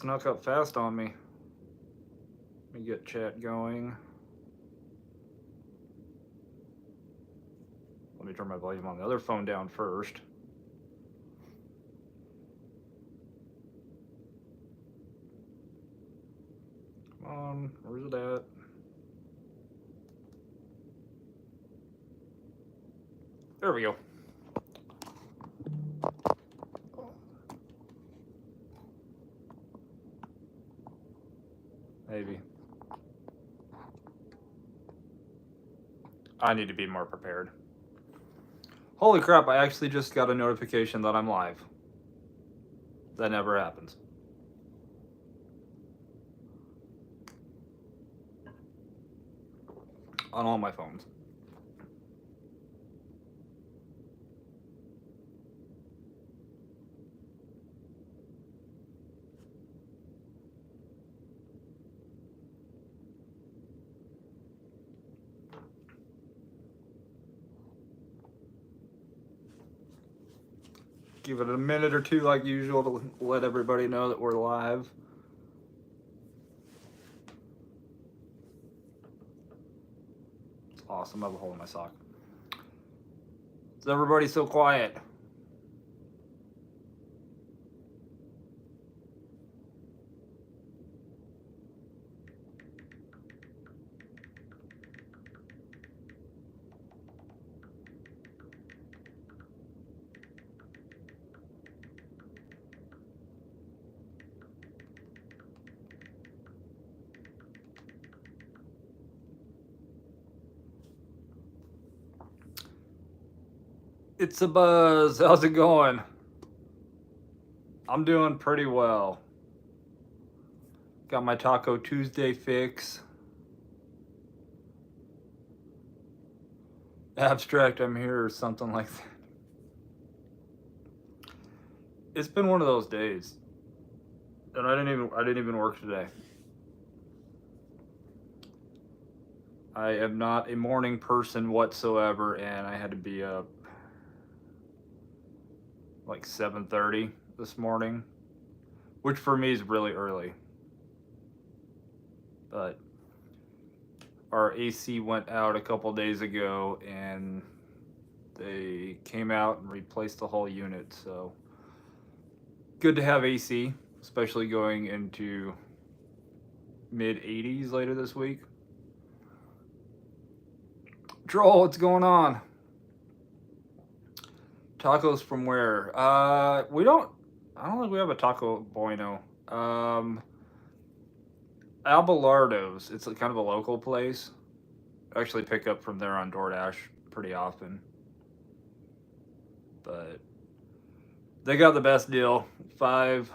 Snuck up fast on me. Let me get chat going. Let me turn my volume on the other phone down first. Come on, where's it at? There we go. Maybe. I need to be more prepared. Holy crap, I actually just got a notification that I'm live. That never happens. On all my phones. Give it a minute or two like usual to let everybody know that we're live. It's awesome. I have a hole in my sock. Is everybody so quiet? It's a buzz. How's it going? I'm doing pretty well. Got my Taco Tuesday fix. Abstract, I'm here, or something like that. It's been one of those days, and I didn't even work today. I am not a morning person whatsoever, and I had to be up like 7:30 this morning, which for me is really early. But our AC went out a couple days ago, and they came out and replaced the whole unit, so good to have AC, especially going into mid 80s later this week. Troll, what's going on? Tacos from where? I don't think we have a Taco Bueno. Abelardo's. It's kind of a local place. I actually pick up from there on DoorDash pretty often. But they got the best deal. 5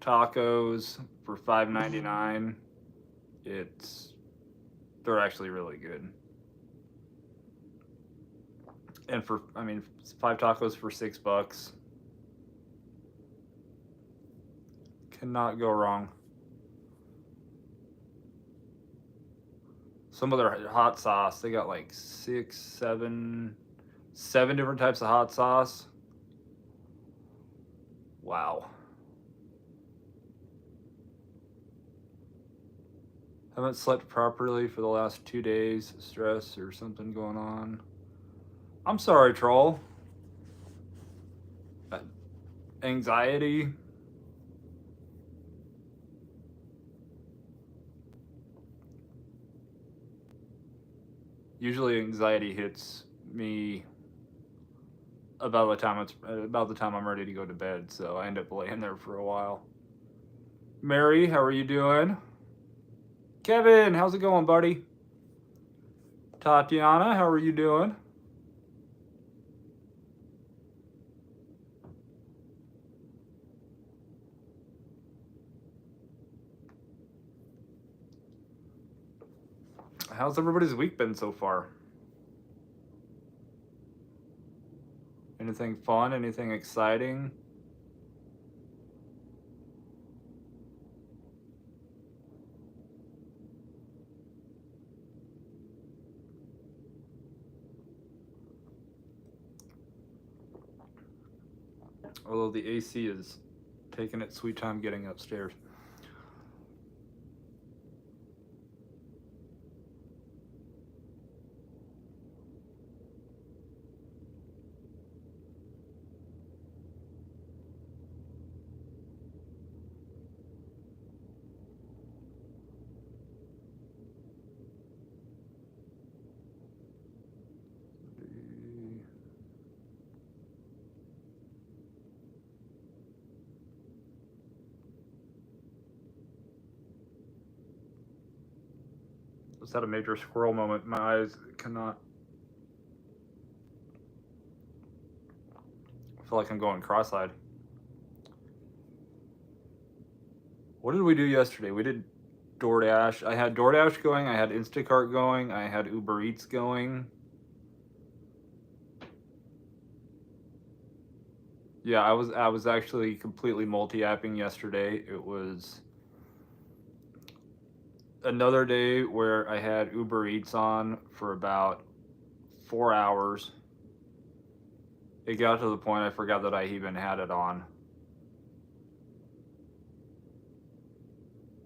tacos for $5.99. They're actually really good. And 5 tacos for $6. Cannot go wrong. Some of their hot sauce, they got like 7 different types of hot sauce. Wow. Haven't slept properly for the last 2 days. Stress or something going on. I'm sorry, Troll. Anxiety. Usually anxiety hits me about the time I'm ready to go to bed, so I end up laying there for a while. Mary, how are you doing? Kevin, how's it going, buddy? Tatiana, how are you doing? How's everybody's week been so far? Anything fun? Anything exciting? Although the AC is taking its sweet time getting upstairs. Just had a major squirrel moment. My eyes cannot. I feel like I'm going cross-eyed. What did we do yesterday? We did DoorDash. I had DoorDash going. I had Instacart going. I had Uber Eats going. Yeah, I was actually completely multi-apping yesterday. It was another day where I had Uber Eats on for about 4 hours. It got to the point I forgot that I even had it on.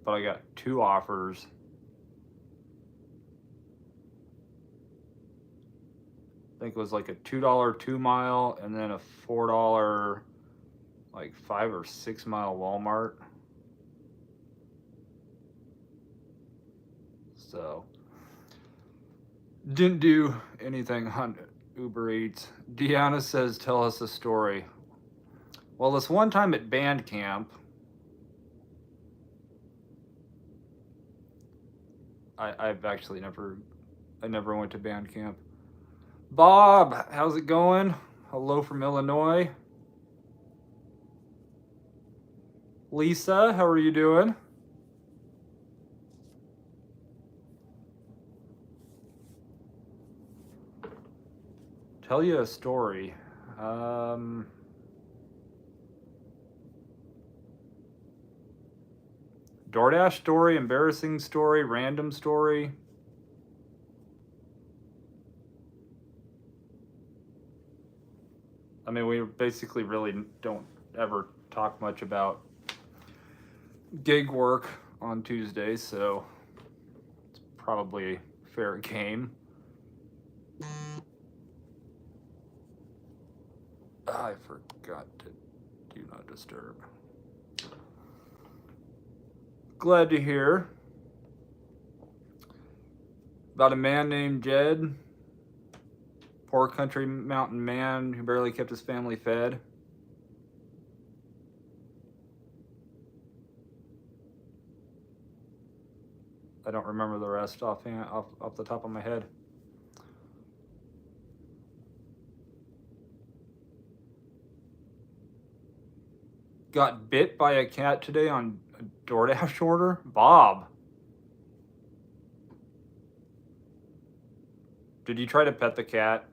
But I got 2 offers. I think it was like a $2 2-mile and then a $4 like 5 or 6 mile Walmart. So didn't do anything on Uber Eats. Deanna says, tell us a story. Well, this one time at band camp, I've actually never went to band camp. Bob, how's it going? Hello from Illinois. Lisa, how are you doing? Tell you a story. DoorDash story, embarrassing story, random story. I mean, we basically really don't ever talk much about gig work on Tuesdays, so it's probably fair game. I forgot to do not disturb. Glad to hear about a man named Jed, poor country mountain man who barely kept his family fed. I don't remember the rest off the top of my head. Got bit by a cat today on a DoorDash order. Bob, did you try to pet the cat?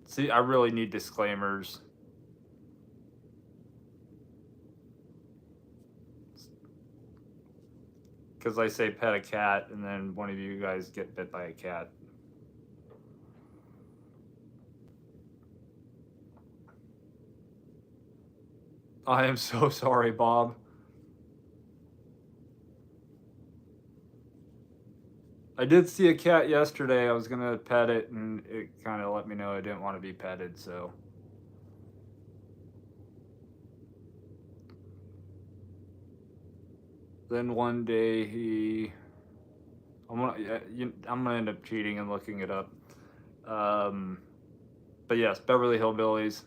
See, I really need disclaimers. Because I say pet a cat, and then one of you guys get bit by a cat. I am so sorry, Bob. I did see a cat yesterday. I was gonna pet it, and it kind of let me know I didn't want to be petted, so. Then one day I'm gonna end up cheating and looking it up. But yes, Beverly Hillbillies.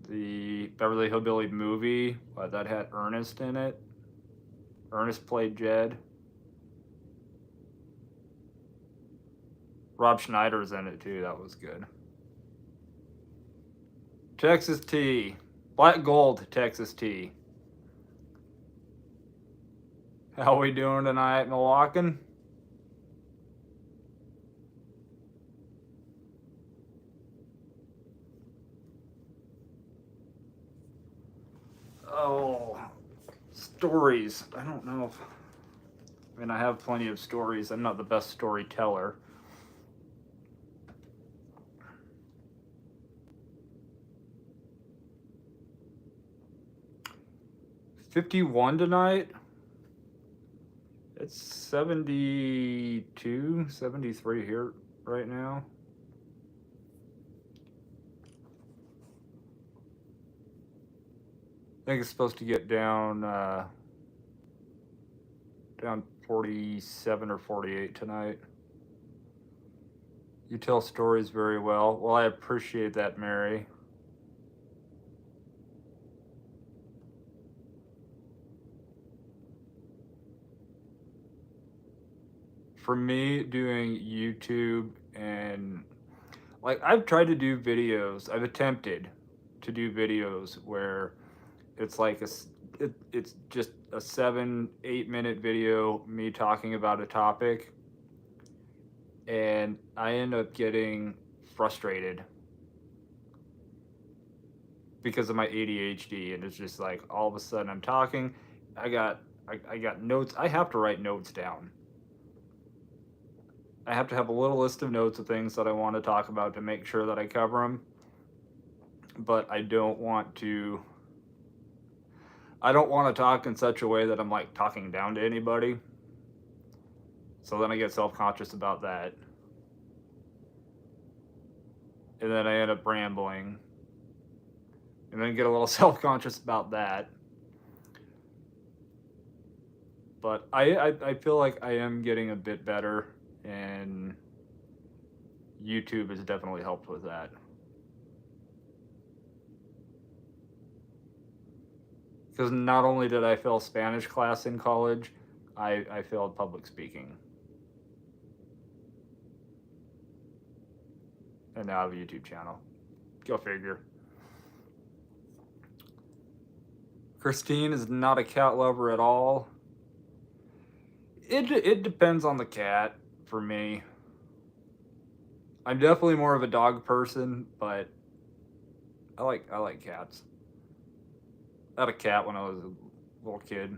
The Beverly Hillbilly movie that had Ernest in it. Ernest played Jed. Rob Schneider's in it too. That was good. Texas tea. Black Gold Texas tea. How we doing tonight, Milwaukee? Oh, stories. I don't know if... I mean, I have plenty of stories. I'm not the best storyteller. $51 tonight. It's 72, 73 here right now. I think it's supposed to get down 47 or 48 tonight. You tell stories very well. Well, I appreciate that, Mary. for me, doing YouTube and like I've tried to do videos, I've attempted to do videos where it's like it's just a 7-8 minute video, me talking about a topic, and I end up getting frustrated because of my ADHD, and it's just like all of a sudden I'm talking, I got notes, I have to write notes down. I have to have a little list of notes of things that I want to talk about to make sure that I cover them, but I don't want to talk in such a way that I'm like talking down to anybody. So then I get self-conscious about that. And then I end up rambling. And then get a little self-conscious about that. But I feel like I am getting a bit better, and YouTube has definitely helped with that. Because not only did I fail Spanish class in college, I failed public speaking. And now I have a YouTube channel. Go figure. Christine is not a cat lover at all. It depends on the cat for me. I'm definitely more of a dog person, but I like cats. I had a cat when I was a little kid.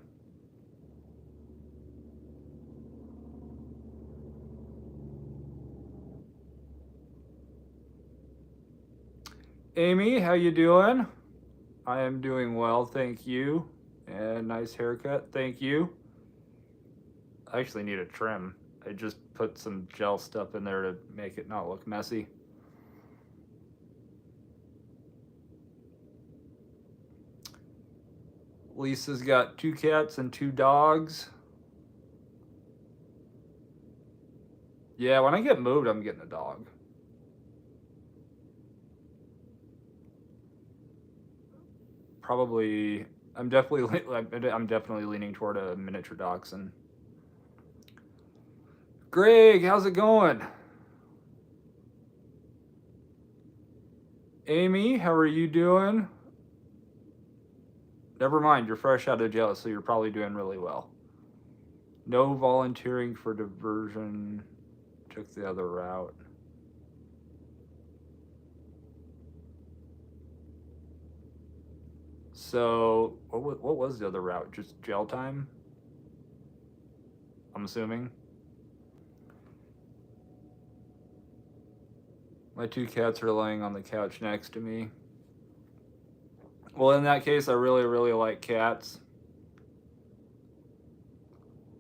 Amy, how you doing? I am doing well, thank you. And nice haircut, thank you. I actually need a trim. I just put some gel stuff in there to make it not look messy. Lisa's got 2 cats and 2 dogs. Yeah, when I get moved, I'm getting a dog. Probably, I'm definitely leaning toward a miniature dachshund. Greg, how's it going? Amy, how are you doing? Never mind, you're fresh out of jail, so you're probably doing really well. No volunteering for diversion. Took the other route. So, what was the other route? Just jail time? I'm assuming. My 2 cats are laying on the couch next to me. Well, in that case, I really, really like cats.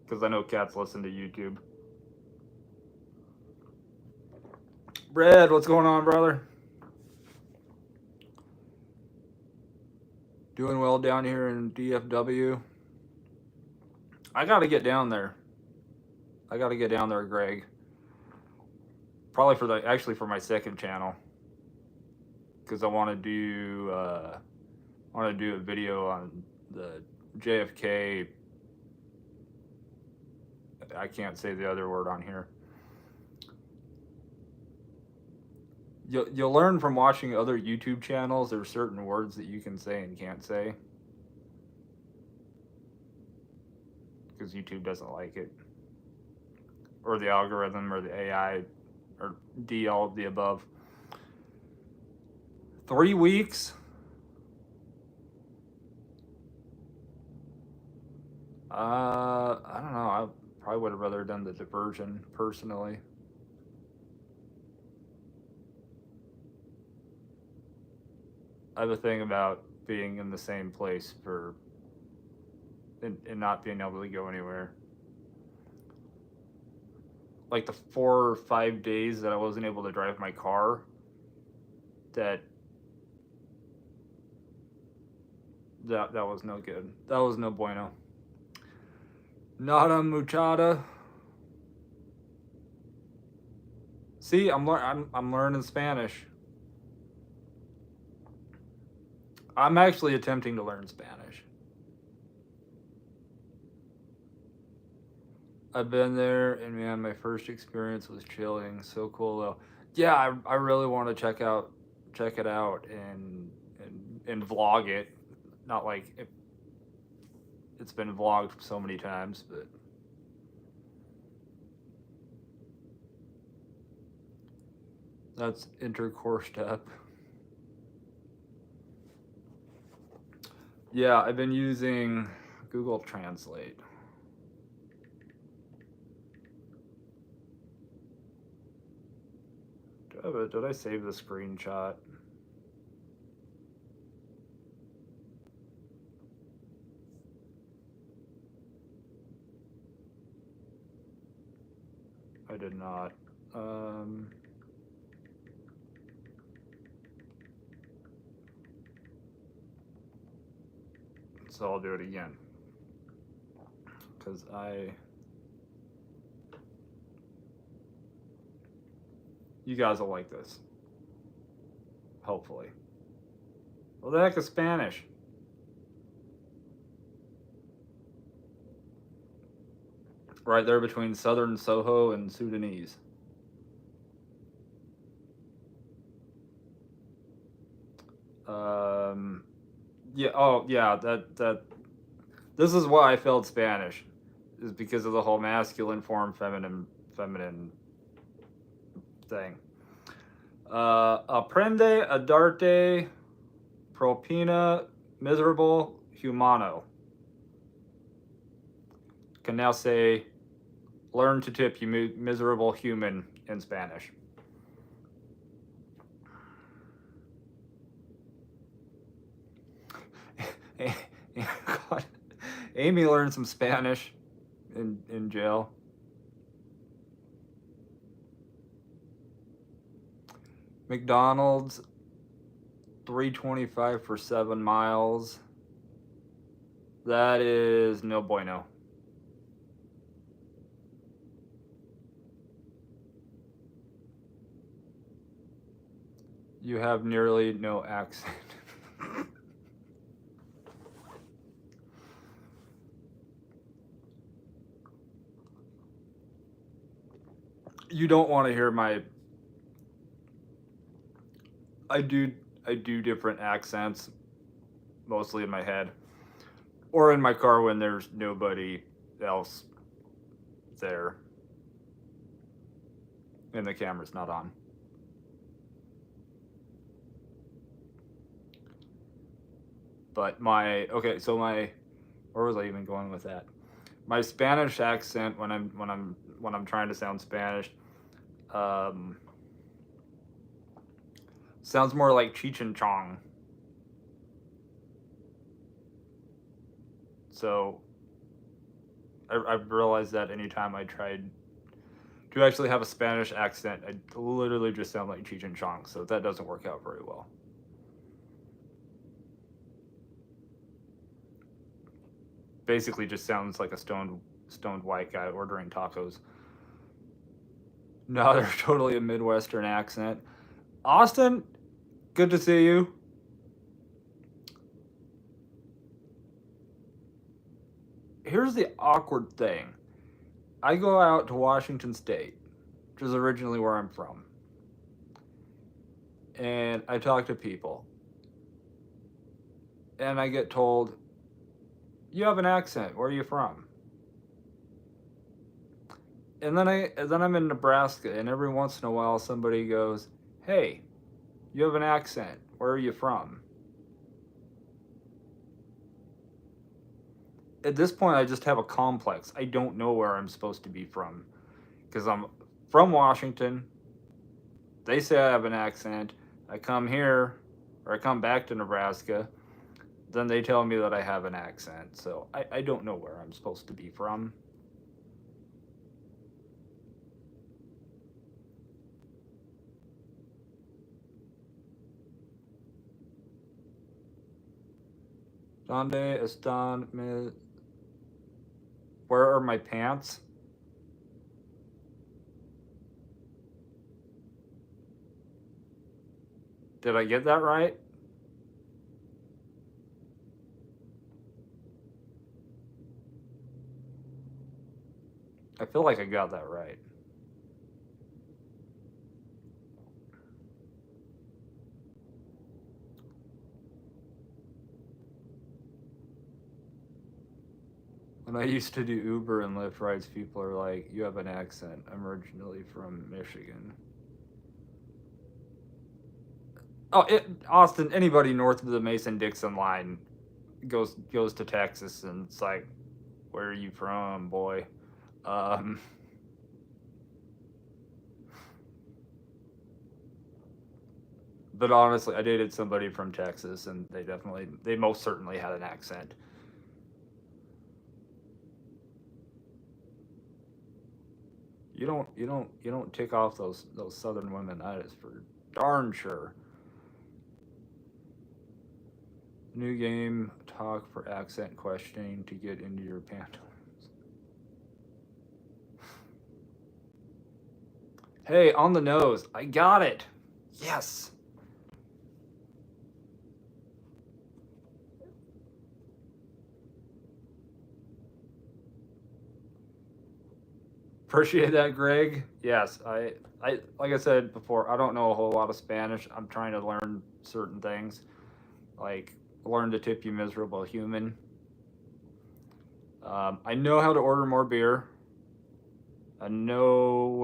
Because I know cats listen to YouTube. Brad, what's going on, brother? Doing well down here in DFW. I gotta get down there. Greg. Probably for my second channel. Because I want to do a video on the JFK. I can't say the other word on here. You'll learn from watching other YouTube channels. There are certain words that you can say and can't say. Because YouTube doesn't like it. Or the algorithm, or the AI, or D, all of the above. 3 weeks? I don't know. I probably would have rather done the diversion, personally. I have a thing about being in the same place and not being able to go anywhere. Like the 4 or 5 days that I wasn't able to drive my car, that was no good. That was no bueno. Nada muchada. See, I'm learning Spanish. I'm actually attempting to learn Spanish. I've been there, and man, my first experience was chilling. So cool though. Yeah, I really want to check it out and vlog it. Not like it's been vlogged so many times, but that's intercore step. Yeah, I've been using Google Translate. Did I save the screenshot? I did not. So I'll do it again. Because you guys will like this. Hopefully. Well, the heck is Spanish? Right there between Southern Soho and Sudanese. Yeah. Oh, yeah. That. This is why I failed Spanish, is because of the whole masculine form, feminine thing. Aprende a darte propina miserable humano. Can now say, learn to tip, you miserable human, in Spanish. God. Amy learned some Spanish in jail. McDonald's, $3.25 for 7 miles. That is no bueno. You have nearly no accent. You don't want to hear my. I do different accents, mostly in my head, or in my car when there's nobody else there, and the camera's not on. But where was I even going with that? My Spanish accent when I'm trying to sound Spanish, sounds more like Cheech and Chong. So I've realized that anytime I tried to actually have a Spanish accent, I literally just sound like Cheech and Chong. So that doesn't work out very well. Basically, just sounds like a stoned white guy ordering tacos. No, they're totally a Midwestern accent. Austin, good to see you. Here's the awkward thing. I go out to Washington State, which is originally where I'm from, and I talk to people, and I get told, "You have an accent. Where are you from?" And then I'm in Nebraska, and every once in a while somebody goes, "Hey, you have an accent. Where are you from?" At this point, I just have a complex. I don't know where I'm supposed to be from, because I'm from Washington. They say I have an accent. I come here, or I come back to Nebraska. Then they tell me that I have an accent. So I don't know where I'm supposed to be from. ¿Dónde están mis... Where are my pants? Did I get that right? I feel like I got that right. When I used to do Uber and Lyft rides, people are like, "You have an accent. I'm originally from Michigan." Oh, Austin. Anybody north of the Mason-Dixon line goes to Texas, and it's like, "Where are you from, boy?" Um, but honestly, I dated somebody from Texas, and they most certainly had an accent. You don't tick off those Southern women. That is for darn sure. New game, talk for accent questioning to get into your pantaloons. Hey, on the nose. I got it. Yes. Appreciate that, Greg. Yes, I like I said before, I don't know a whole lot of Spanish. I'm trying to learn certain things, like learn to tip you miserable human. I know how to order more beer. I know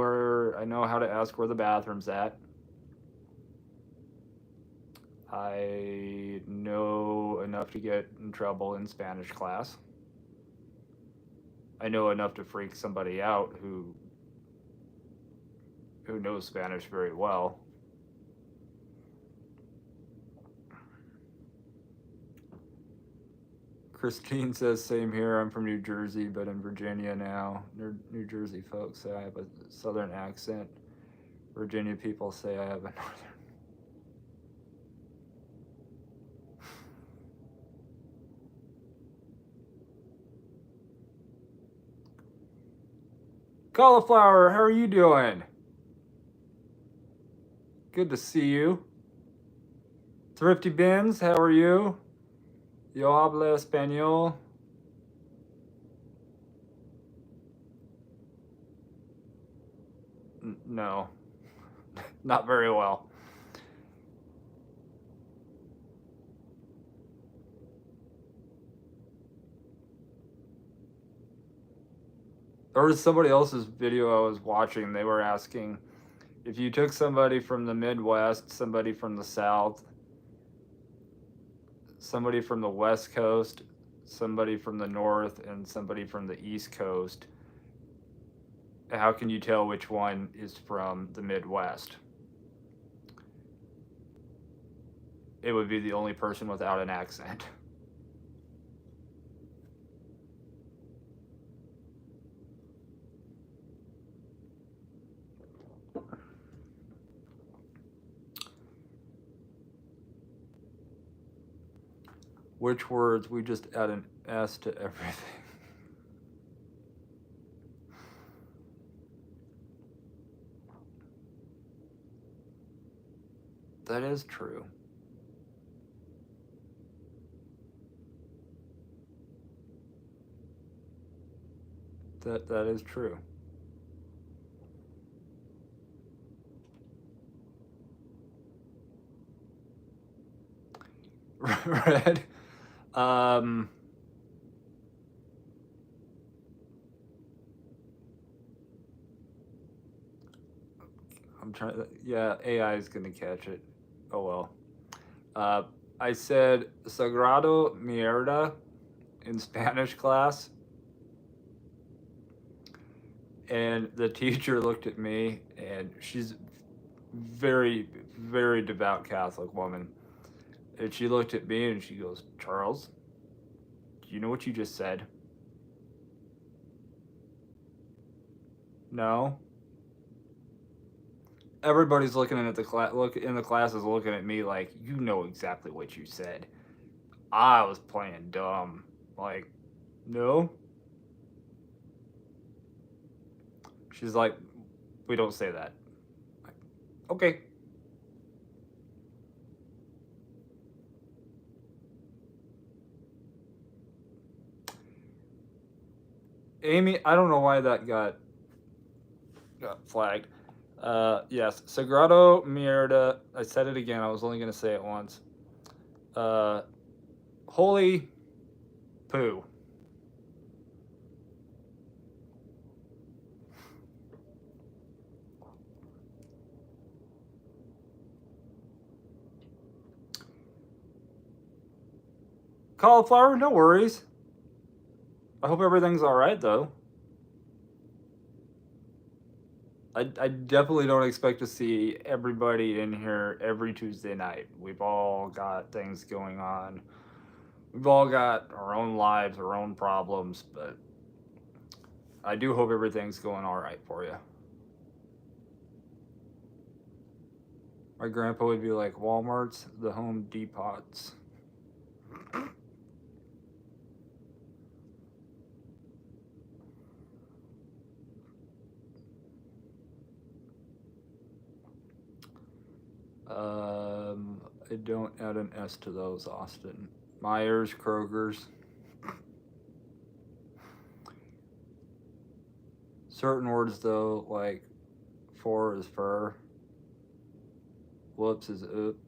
how to ask where the bathroom's at. I know enough to get in trouble in Spanish class. I know enough to freak somebody out who knows Spanish very well. Christine says, same here. I'm from New Jersey, but in Virginia now. New Jersey folks say I have a southern accent. Virginia people say I have a northern. Cauliflower, how are you doing? Good to see you. Thrifty Bins, how are you? Yo habla español. No, not very well. There was somebody else's video I was watching. They were asking if you took somebody from the Midwest, somebody from the South, somebody from the West Coast, somebody from the North, and somebody from the East Coast, how can you tell which one is from the Midwest? It would be the only person without an accent. Which words? We just add an S to everything. That is true. That is true. Red. Um, I'm trying to. Yeah, AI is gonna catch it. Oh well. I said Sagrado Mierda in Spanish class, and the teacher looked at me, and she's very, very devout Catholic woman, and she looked at me and she goes, "Charles, do you know what you just said?" No. Everybody's looking at the class. Look in the classes, looking at me like, "You know exactly what you said." I was playing dumb. Like, no. She's like, "We don't say that." Like, okay. Amy, I don't know why that got Got flagged. Yes, Sagrado Mierda. I said it again. I was only going to say it once. Uh, Holy poo. Cauliflower, no worries. I hope everything's all right though. I definitely don't expect to see everybody in here every Tuesday night. We've all got things going on. We've all got our own lives, our own problems, but I do hope everything's going all right for you. My grandpa would be like, Walmart's the Home Depots. I don't add an S to those, Austin. Myers, Kroger's. Certain words though, like for is fur. Whoops is oop.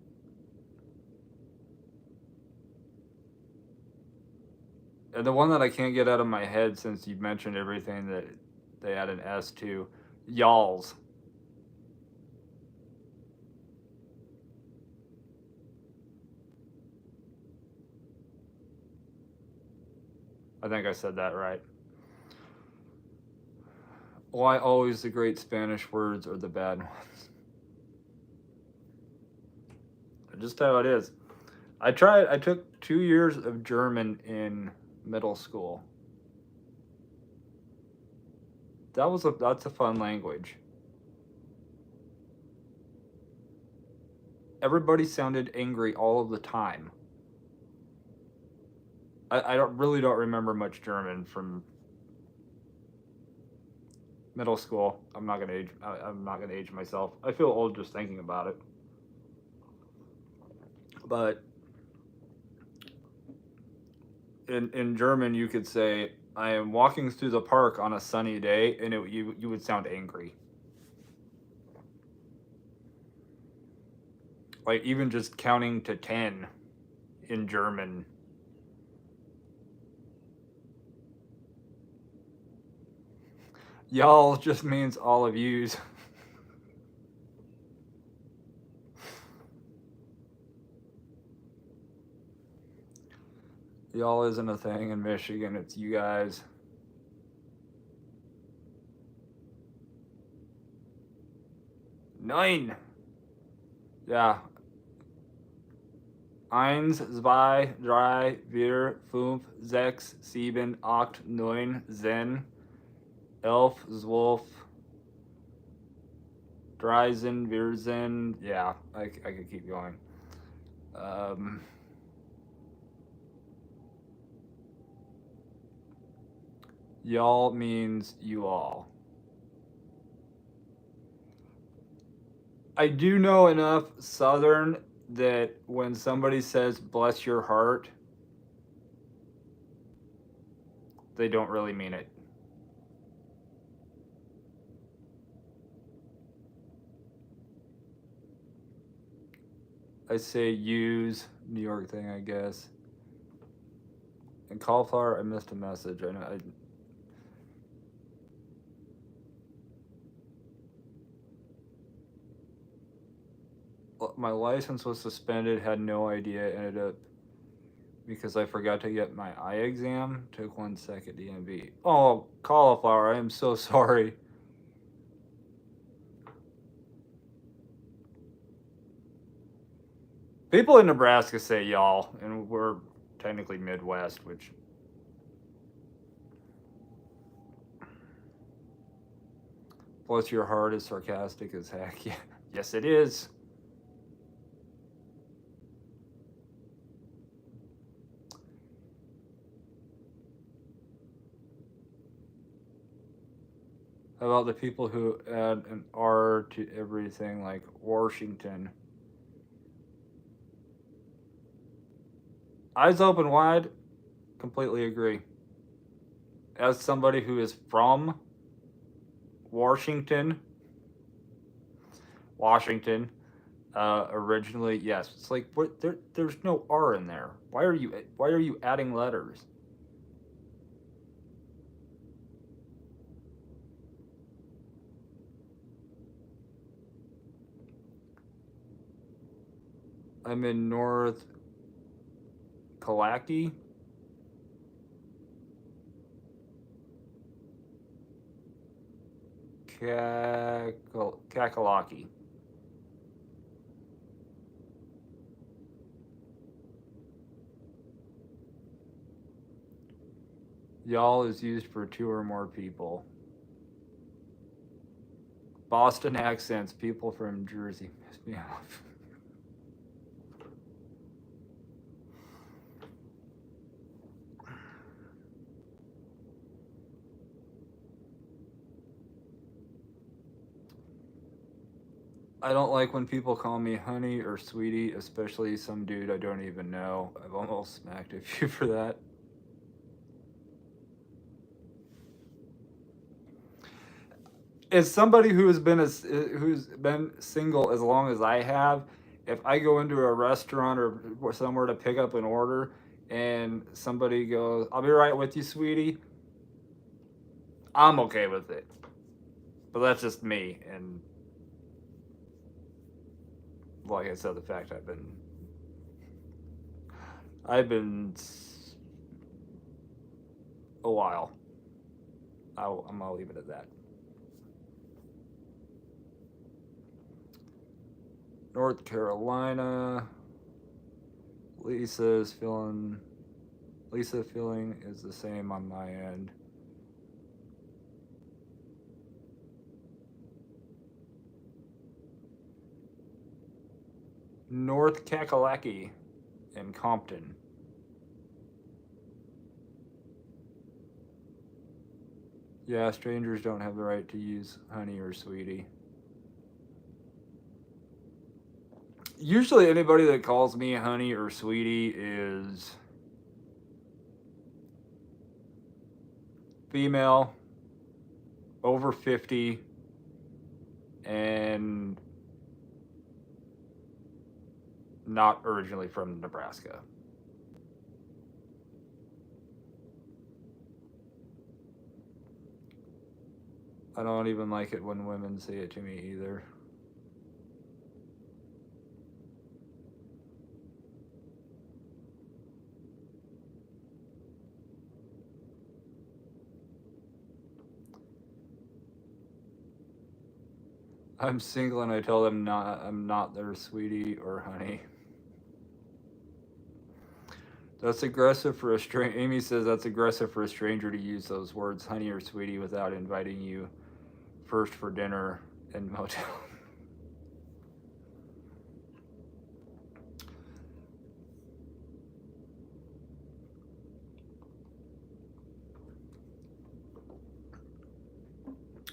And the one that I can't get out of my head since you mentioned everything that they add an S to, y'alls. I think I said that right. Why always the great Spanish words are the bad ones? Just how it is. I took 2 years of German in middle school. That's a fun language. Everybody sounded angry all of the time. I don't remember much German from middle school. I'm not gonna age myself. I feel old just thinking about it. But in German, you could say, "I am walking through the park on a sunny day," and you would sound angry. Like even just counting to 10 in German. Y'all just means all of yous. Y'all isn't a thing in Michigan, it's you guys. Nine. Yeah. Eins, zwei, drei, vier, fünf, sechs, sieben, acht, neun, zehn, elf, zwölf, dreizehn, vierzehn. Yeah, I could keep going. Y'all means you all. I do know enough Southern that when somebody says bless your heart, they don't really mean it. I say use, New York thing, I guess. And cauliflower, I missed a message. I know. My license was suspended, had no idea, ended up because I forgot to get my eye exam. Took 1 second DMV. Oh, cauliflower, I am so sorry. People in Nebraska say y'all, and we're technically Midwest, which. Bless your heart is sarcastic as heck. Yeah. Yes, it is. How about the people who add an R to everything, like Washington? Eyes open wide. Completely agree. As somebody who is from Washington. Washington. Originally, yes. It's like what? There's no R in there. Why are you adding letters? I'm in North Kalaki. Kakalaki. Y'all is used for two or more people. Boston accents. People from Jersey piss me off. I don't like when people call me honey or sweetie, especially some dude I don't even know. I've almost smacked a few for that. As somebody who's been single as long as I have, if I go into a restaurant or somewhere to pick up an order and somebody goes, "I'll be right with you, sweetie," I'm okay with it. But that's just me, and like I said, the fact I've been a while. I'll leave it at that. North Carolina. Lisa feeling is the same on my end. North Kakalaki in Compton. Yeah, strangers don't have the right to use honey or sweetie. Usually anybody that calls me honey or sweetie is female, over 50, and not originally from Nebraska. I don't even like it when women say it to me either. I'm single and I tell them I'm not their sweetie or honey. That's aggressive for a stranger. Amy says that's aggressive for a stranger to use those words, honey or sweetie, without inviting you first for dinner and motel.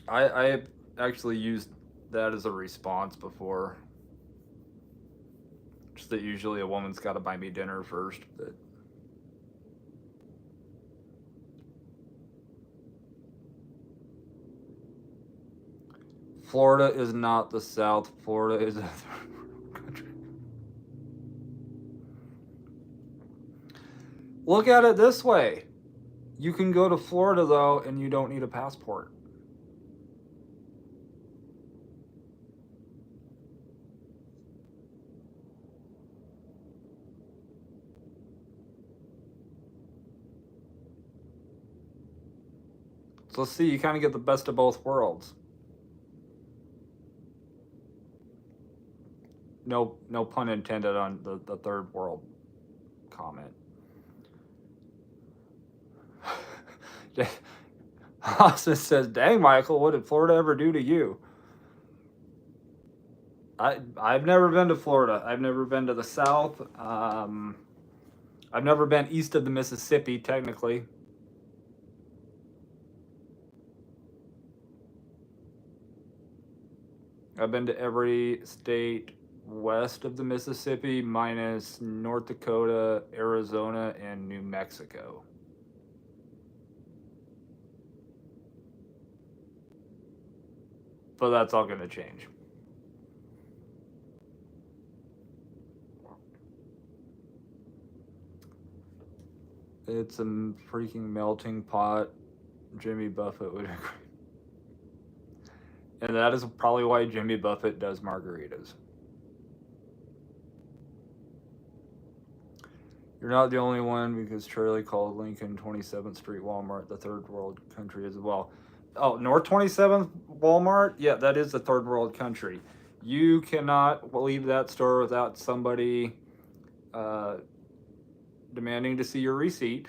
I actually used that as a response before. Just that usually a woman's got to buy me dinner first. But Florida is not the South. Florida is a third world country. Look at it this way. You can go to Florida, though, and you don't need a passport. So let's see, you kind of get the best of both worlds. No pun intended on the third world comment. Austin says, "Dang, Michael, what did Florida ever do to you?" I've never been to Florida. I've never been to the South. I've never been east of the Mississippi, technically. I've been to every state west of the Mississippi, minus North Dakota, Arizona, and New Mexico. but that's all going to change. It's a freaking melting pot. Jimmy Buffett would agree. And that is probably why Jimmy Buffett does margaritas. You're not the only one, because Charlie called Lincoln 27th Street Walmart the third world country as well. Oh, North 27th Walmart? Yeah, that is the third world country. You cannot leave that store without somebody demanding to see your receipt.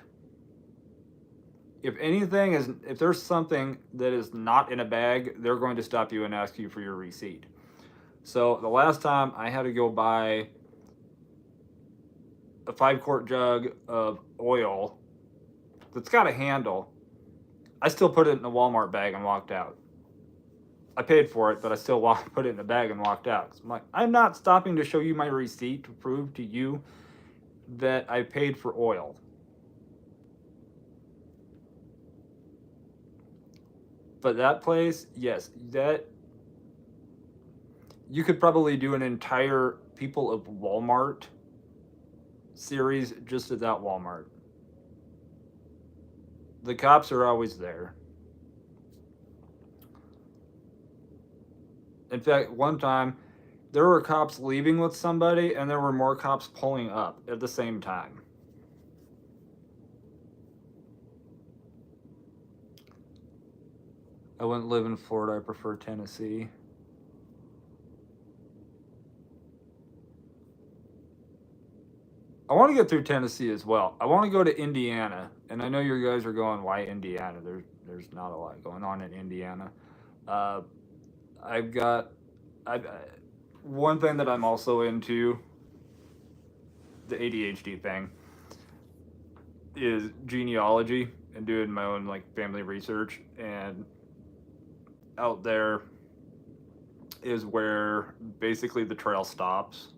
If there's something that is not in a bag, they're going to stop you and ask you for your receipt. So the last time I had to go buy a 5-quart jug of oil that's got a handle, I still put it in a Walmart bag and walked out. I paid for it, but I still put it in a bag and walked out. I'm like, I'm not stopping to show you my receipt to prove to you that I paid for oil. But that place, yes, that you could probably do an entire People of Walmart series just at that Walmart. The cops are always there. In fact, one time there were cops leaving with somebody, and there were more cops pulling up at the same time. I wouldn't live in Florida. I prefer Tennessee. I want to get through Tennessee as well. I want to go to Indiana, and I know you guys are going, why Indiana? There's not a lot going on in Indiana. I've got one thing that I'm also into, the ADHD thing, is genealogy and doing my own like family research. And out there is where basically the trail stops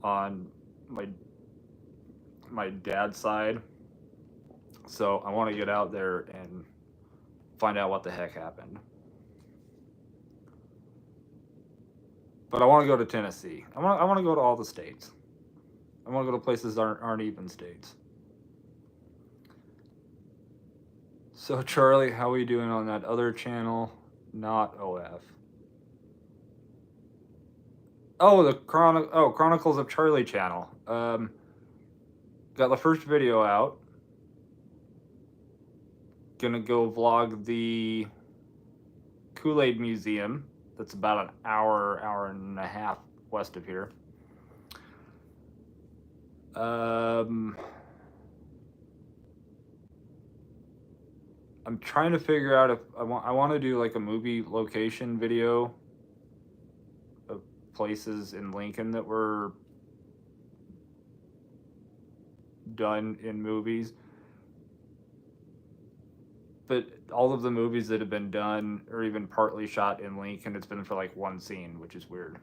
on my dad's side. So I want to get out there and find out what the heck happened. But I want to go to Tennessee. I want to go to all the states. I want to go to places that aren't even states. So Charlie, how are you doing on that other channel, not OF? Oh, the Chronicles of Charlie channel. Got the first video out. Gonna go vlog the Kool-Aid Museum. That's about an hour and a half west of here. I'm trying to figure out if I want to do like a movie location video of places in Lincoln that were done in movies. But all of the movies that have been done or even partly shot in Lincoln, it's been for like one scene, which is weird.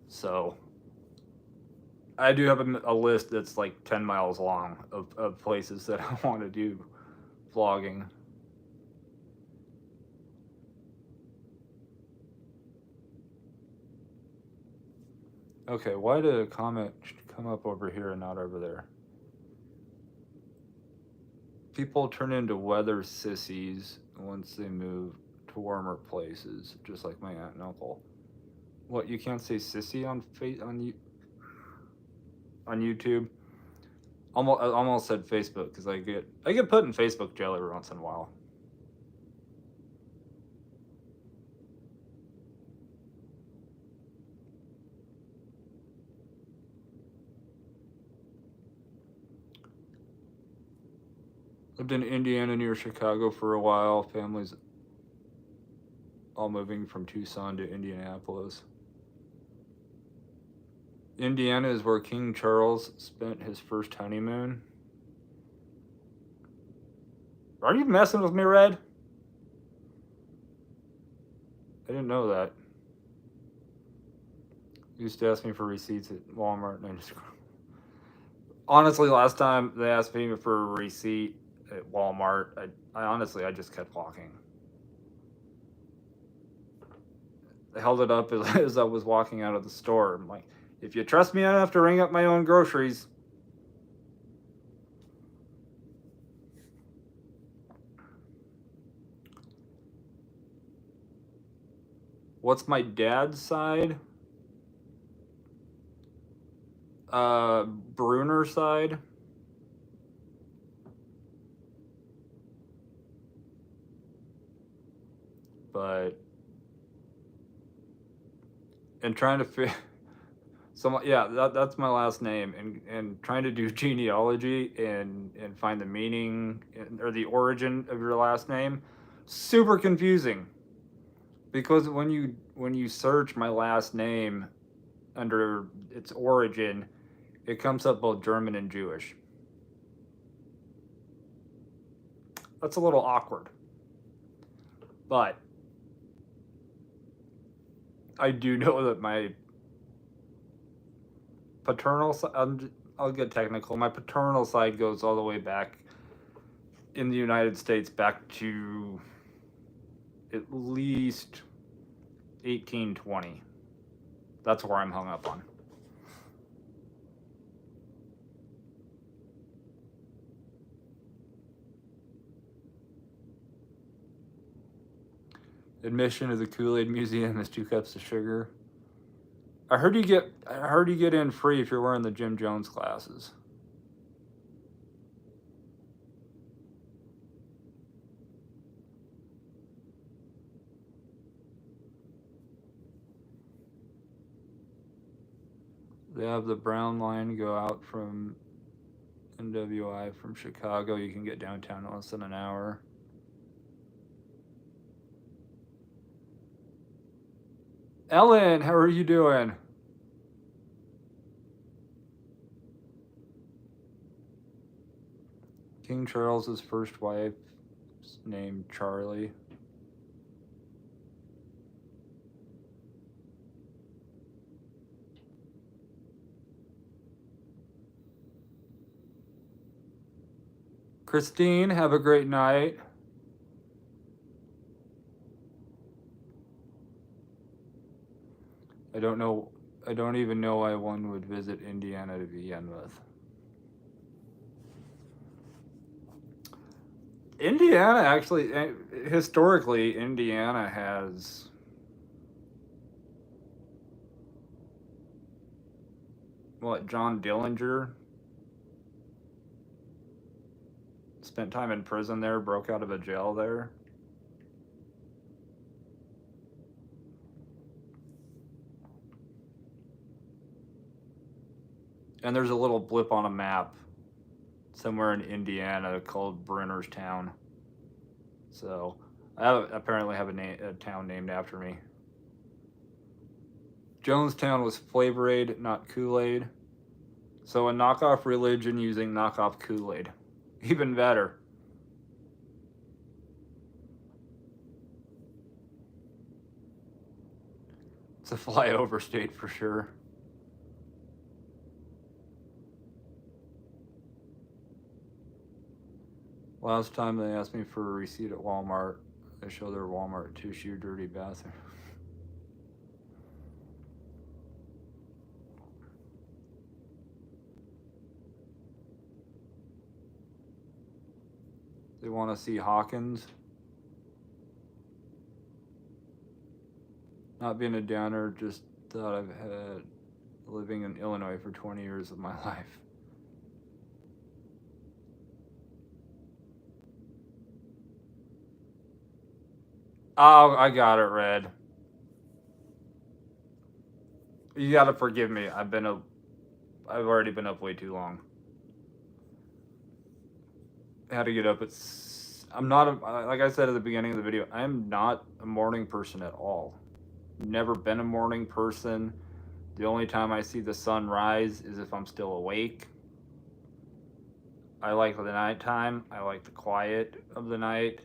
So I do have a list that's like 10 miles long of places that I want to do vlogging. Okay, why did a comment come up over here and not over there? People turn into weather sissies once they move to warmer places, just like my aunt and uncle. What, you can't say sissy on YouTube? I almost said Facebook, because I get put in Facebook jail every once in a while. Lived in Indiana near Chicago for a while. Families all moving from Tucson to Indianapolis. Indiana is where King Charles spent his first honeymoon. Are you messing with me, Red? I didn't know that. You used to ask me for receipts at Walmart, and I just... Honestly, last time they asked me for a receipt, at Walmart. I honestly, I just kept walking. I held it up as I was walking out of the store. I'm like, if you trust me enough to ring up my own groceries. What's my dad's side? Bruner side. But and trying to fit yeah, that's my last name, and trying to do genealogy and find the meaning or the origin of your last name, super confusing. Because when you search my last name under its origin, it comes up both German and Jewish. That's a little awkward. But I do know that my paternal side, I'll get technical, my paternal side goes all the way back in the United States, back to at least 1820. That's where I'm hung up on. Admission to the Kool-Aid Museum is 2 cups of sugar. I heard you get in free if you're wearing the Jim Jones glasses. They have the Brown line go out from NWI from Chicago. You can get downtown in less than an hour. Ellen, how are you doing? King Charles's first wife's name Charlie. Christine, have a great night. I don't even know why one would visit Indiana to begin with. Indiana actually, historically, Indiana has John Dillinger spent time in prison there, broke out of a jail there. And there's a little blip on a map somewhere in Indiana called Brennerstown. So I apparently have a town named after me. Jonestown was Flavor Aid, not Kool-Aid. So a knockoff religion using knockoff Kool-Aid. Even better. It's a flyover state for sure. Last time they asked me for a receipt at Walmart, I showed their Walmart tissue dirty bathroom. They want to see Hawkins. Not being a downer, just thought I've had living in Illinois for 20 years of my life. Oh, I got it, Red. You gotta forgive me. I've already been up way too long. I had to get up at. I'm not like I said at the beginning of the video. I'm not a morning person at all. Never been a morning person. The only time I see the sun rise is if I'm still awake. I like the nighttime. I like the quiet of the night.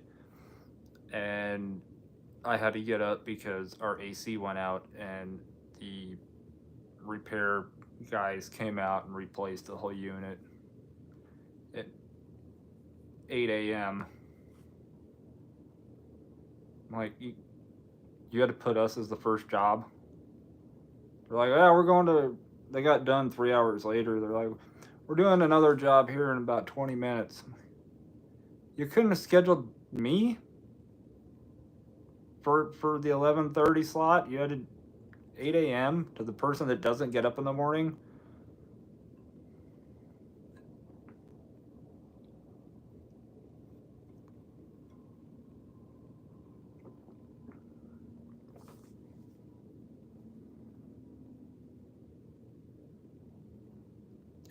And I had to get up because our AC went out and the repair guys came out and replaced the whole unit. 8 a.m. I'm like, you had to put us as the first job. They're like, yeah, we're going to. They got done 3 hours later. They're like, we're doing another job here in about 20 minutes. You couldn't have scheduled me for the 11:30 slot. You had to 8 a.m. to the person that doesn't get up in the morning.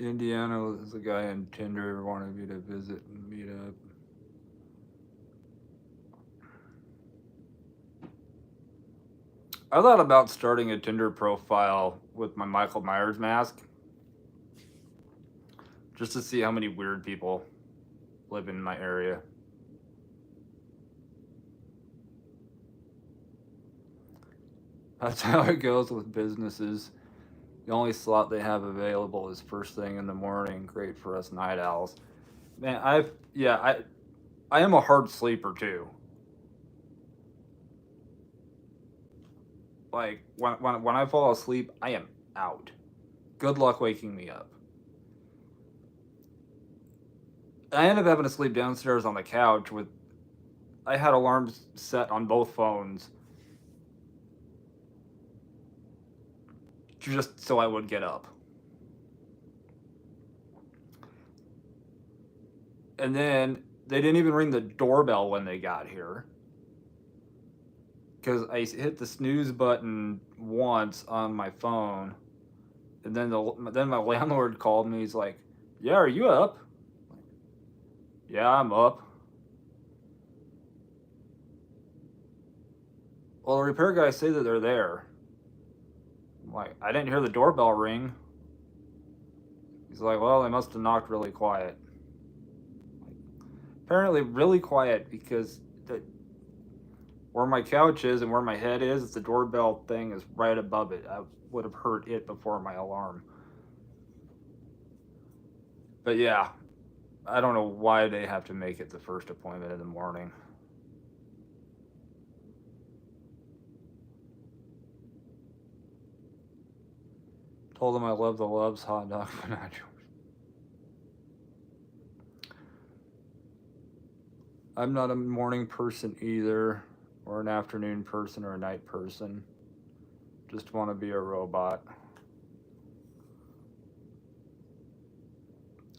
Indiana was a guy on Tinder who wanted me to visit and meet up. I thought about starting a Tinder profile with my Michael Myers mask just to see how many weird people live in my area. That's how it goes with businesses. The only slot they have available is first thing in the morning. Great for us night owls. Man, I am a hard sleeper too. Like when I fall asleep, I am out. Good luck waking me up. I ended up having to sleep downstairs on the couch with. I had alarms set on both phones just so I would get up. And then they didn't even ring the doorbell when they got here because I hit the snooze button once on my phone, and then my landlord called me. He's like, "Yeah, are you up?" Yeah, I'm up. Well, the repair guys say that they're there. I'm like, I didn't hear the doorbell ring. He's like, well, they must have knocked really quiet. Apparently, really quiet because where my couch is and where my head is, the doorbell thing is right above it. I would have heard it before my alarm. But yeah, I don't know why they have to make it the first appointment in the morning. Told them I love the Loves hot dog nachos. I'm not a morning person either, or an afternoon person, or a night person. Just want to be a robot.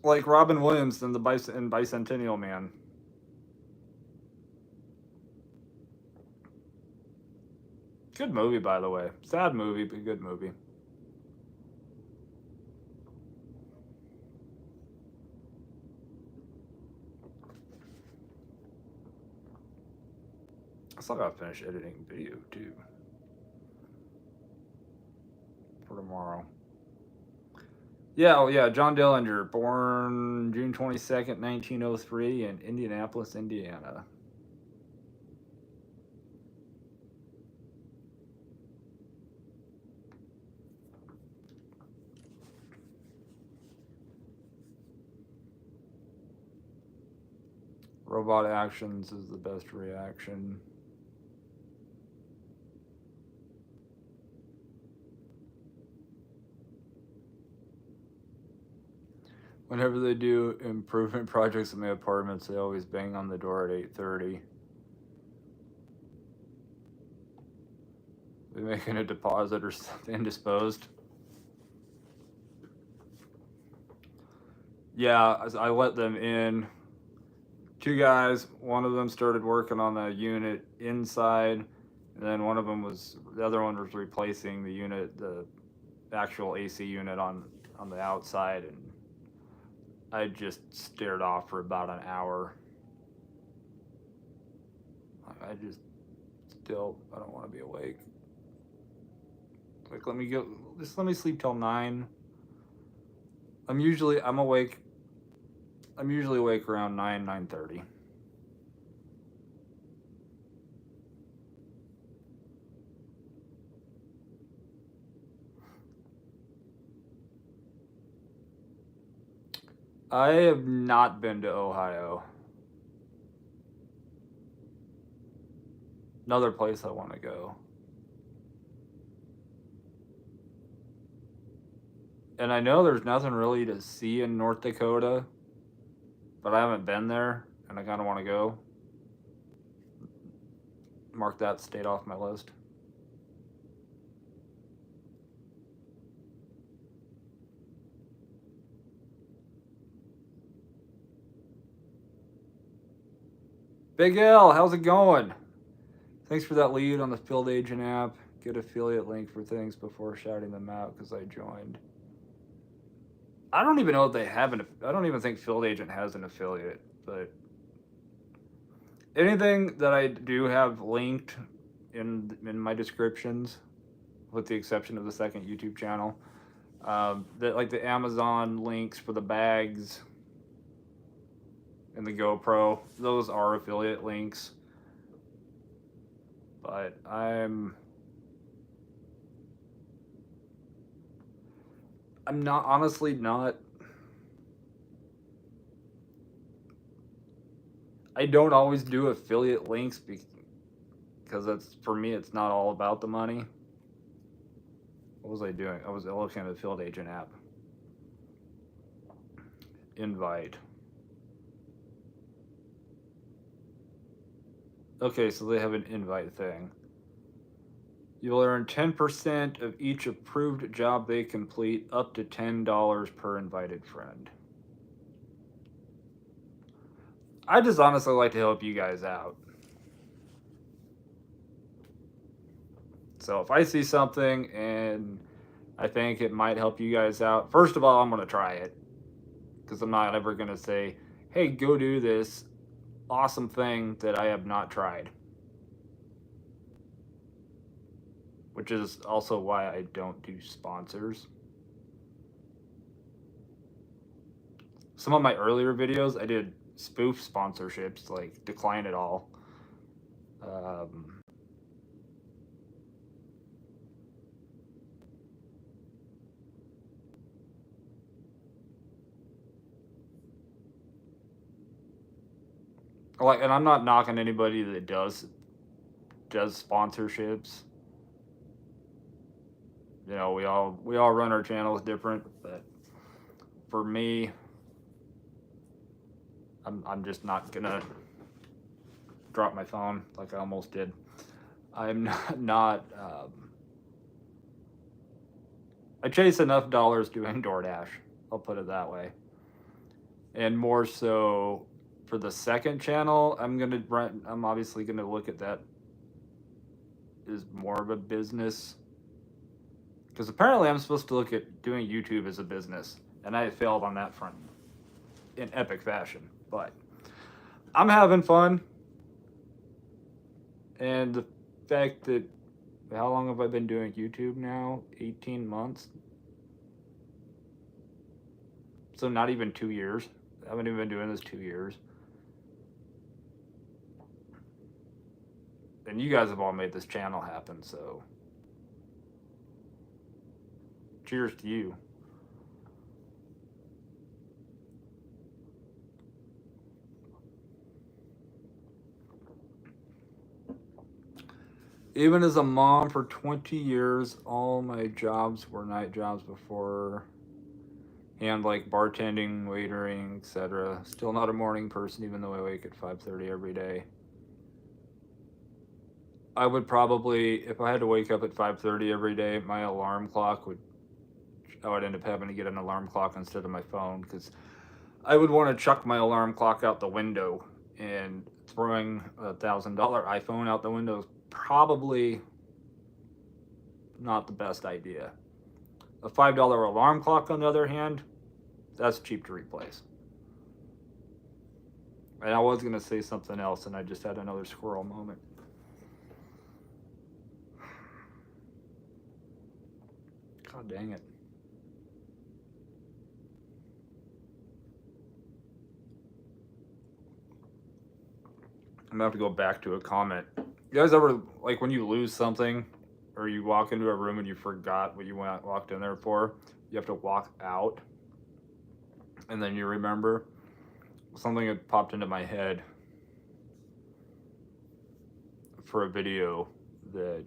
Like Robin Williams in Bicentennial Man. Good movie, by the way. Sad movie, but good movie. I still gotta finish editing video too for tomorrow. Yeah, oh yeah, John Dillinger, born June 22nd, 1903 in Indianapolis, Indiana. Robot actions is the best reaction. Whenever they do improvement projects in my apartments, they always bang on the door at 8:30. They making a deposit or something indisposed. Yeah, I let them in. Two guys, one of them started working on the unit inside, and then the other one was replacing the unit, the actual AC unit on the outside, and I just stared off for about an hour. I don't want to be awake. Like, let me sleep till 9. I'm usually awake around 9:30. I have not been to Ohio. Another place I want to go. And I know there's nothing really to see in North Dakota, but I haven't been there, and I kind of want to go. Mark that state off my list. Big L, how's it going? Thanks for that lead on the Field Agent app. Get affiliate link for things before shouting them out because I joined. I don't even know if they have I don't even think Field Agent has an affiliate, but anything that I do have linked in my descriptions, with the exception of the second YouTube channel, that like the Amazon links for the bags and the GoPro, those are affiliate links. But I'm not, honestly not. I don't always do affiliate links because that's, for me, it's not all about the money. What was I doing? I was looking at the Field Agent app. Invite. Okay, so they have an invite thing. You'll earn 10% of each approved job they complete, up to $10 per invited friend. I just honestly like to help you guys out. So if I see something and I think it might help you guys out, first of all, I'm going to try it. Because I'm not ever going to say, hey, go do this awesome thing that I have not tried. Which is also why I don't do sponsors. Some of my earlier videos, I did spoof sponsorships, like decline it all. Like, and I'm not knocking anybody that does sponsorships. You know, we all run our channels different, but for me, I'm just not gonna drop my phone like I almost did. I'm not I chase enough dollars doing DoorDash. I'll put it that way. And more so for the second channel, I'm obviously gonna look at that as more of a business. Because apparently I'm supposed to look at doing YouTube as a business, and I failed on that front in epic fashion. But I'm having fun, and the fact that, how long have I been doing YouTube now? 18 months. So not even 2 years. I haven't even been doing this 2 years. And you guys have all made this channel happen, so cheers to you. Even as a mom for 20 years, all my jobs were night jobs before, and like bartending, waitering, etc. Still not a morning person, even though I wake at 5:30 every day. I would probably, if I had to wake up at 5:30 every day, my alarm clock I would end up having to get an alarm clock instead of my phone, because I would want to chuck my alarm clock out the window, and throwing a $1,000 iPhone out the window is probably not the best idea. A $5 alarm clock, on the other hand, that's cheap to replace. And I was going to say something else, and I just had another squirrel moment. God dang it. I'm going to have to go back to a comment. You guys ever, like, when you lose something, or you walk into a room and you forgot what you walked in there for, you have to walk out, and then you remember? Something had popped into my head. for a video that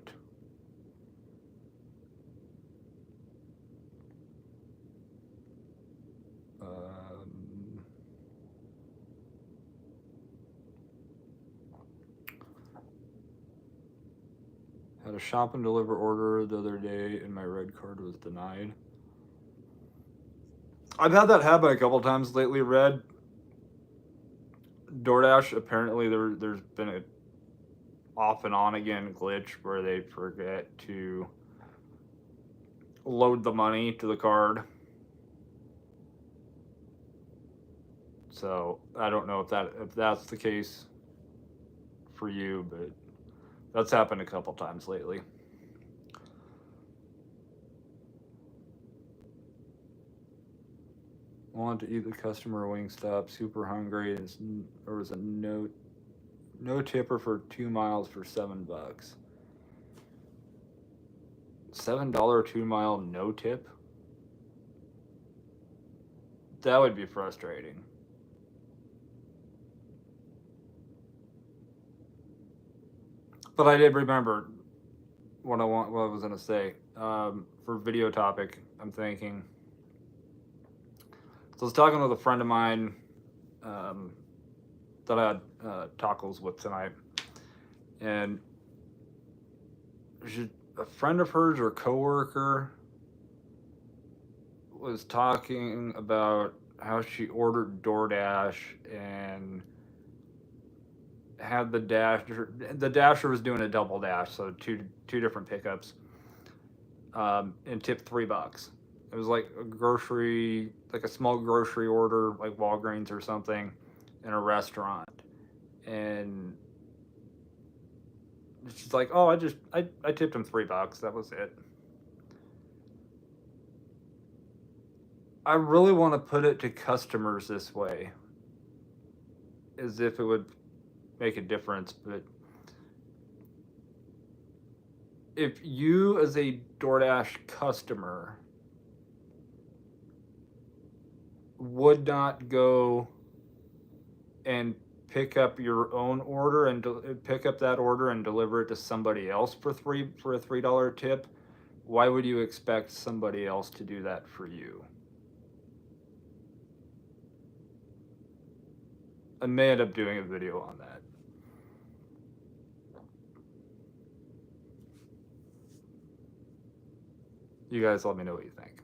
had a shop and deliver order the other day and my red card was denied. I've had that happen a couple times lately, Red. DoorDash, apparently there's been a off and on again glitch where they forget to load the money to the card. So I don't know if that's the case for you, but that's happened a couple times lately. Want to eat the customer Wingstop, super hungry. There was a no tipper for 2 miles for $7. $7 2 mile no tip? That would be frustrating. But I did remember what I was gonna say. For video topic, I'm thinking. So I was talking with a friend of mine that I had tacos with tonight, and a friend of hers or coworker was talking about how she ordered DoorDash and had the dasher was doing a double dash, so two different pickups, and tipped $3. It was like a small grocery order, like Walgreens or something, in a restaurant, and she's like, "Oh, I tipped him $3. That was it." I really want to put it to customers this way, as if it would make a difference, but if you as a DoorDash customer would not go and pick up your own order and pick up that order and deliver it to somebody else for a $3 tip, why would you expect somebody else to do that for you? I may end up doing a video on that. You guys let me know what you think.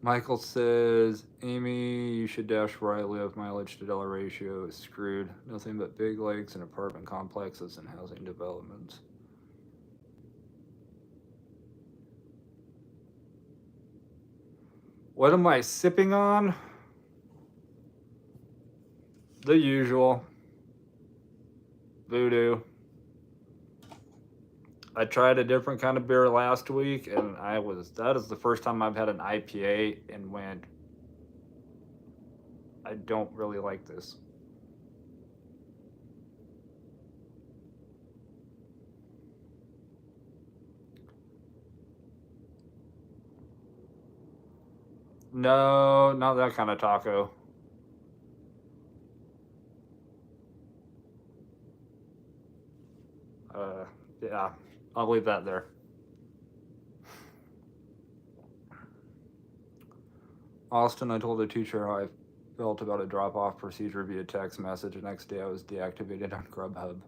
Michael says, Amy, you should dash where I live. Mileage to dollar ratio is screwed. Nothing but big lakes and apartment complexes and housing developments. What am I sipping on? The usual. Voodoo. I tried a different kind of beer last week, and that is the first time I've had an IPA and went, I don't really like this. No, not that kind of taco. Yeah, I'll leave that there. Austin, I told the teacher how I felt about a drop-off procedure via text message. The next day I was deactivated on Grubhub.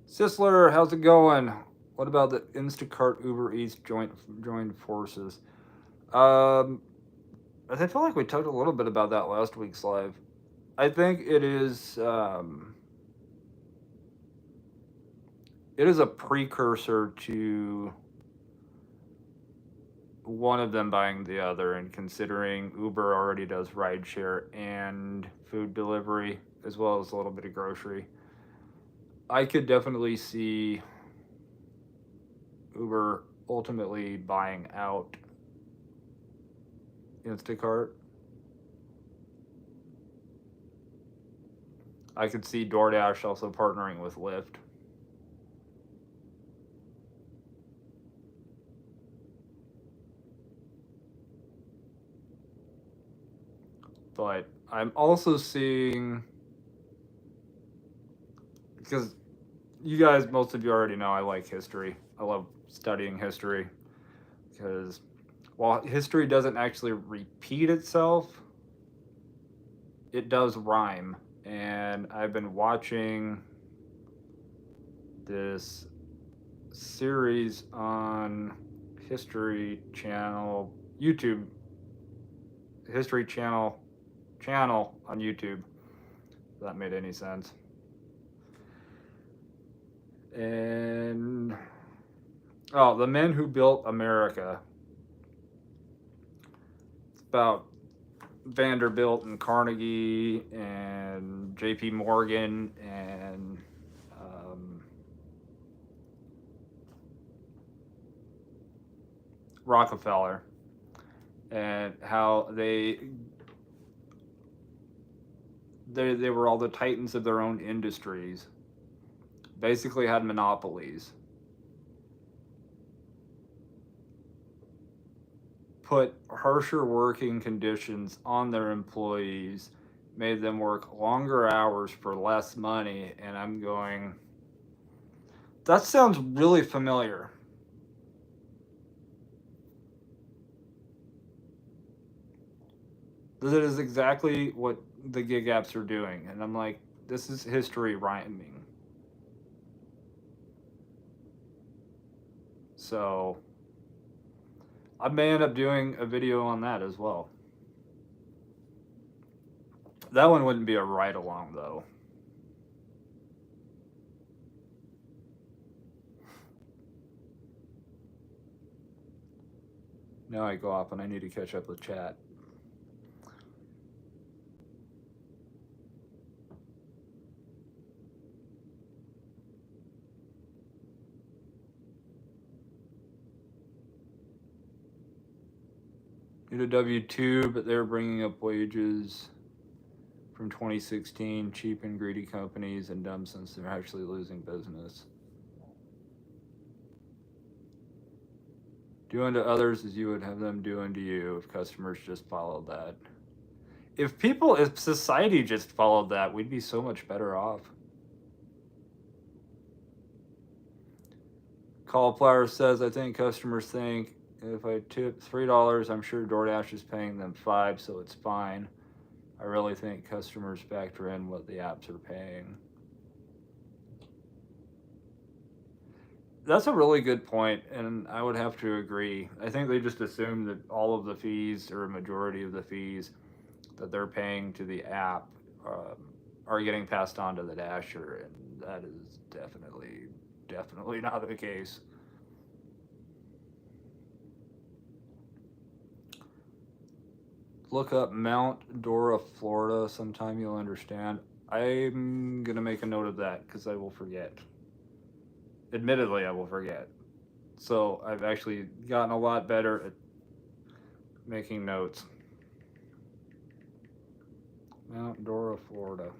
Sisler, how's it going? What about the Instacart Uber Eats joined forces? I feel like we talked a little bit about that last week's live. I think it is a precursor to one of them buying the other, and considering Uber already does rideshare and food delivery as well as a little bit of grocery, I could definitely see Uber ultimately buying out Instacart. I could see DoorDash also partnering with Lyft. But I'm also seeing, because you guys, most of you already know I like history. I love studying history because while history doesn't actually repeat itself, it does rhyme. And I've been watching this series on History Channel, YouTube, History Channel on YouTube. If that made any sense. And The Men Who Built America. It's about Vanderbilt and Carnegie and J.P. Morgan and Rockefeller, and how they were all the titans of their own industries, basically had monopolies, put harsher working conditions on their employees, made them work longer hours for less money, and I'm going, that sounds really familiar. That is exactly what the gig apps are doing, and I'm like, this is history rhyming. So I may end up doing a video on that as well. That one wouldn't be a ride along though. Now I go off and I need to catch up with chat. Need a W-2, but they're bringing up wages from 2016. Cheap and greedy companies, and dumb since they're actually losing business. Do unto others as you would have them do unto you, if customers just followed that. If society just followed that, we'd be so much better off. Cauliflower says, I think customers think if I tip $3, I'm sure DoorDash is paying them $5, so it's fine. I really think customers factor in what the apps are paying. That's a really good point, and I would have to agree. I think they just assume that all of the fees, or a majority of the fees that they're paying to the app, are getting passed on to the dasher, and that is definitely not the case. Look up Mount Dora, Florida. Sometime you'll understand. I'm gonna make a note of that because I will forget. Admittedly, I will forget. So I've actually gotten a lot better at making notes. Mount Dora, Florida.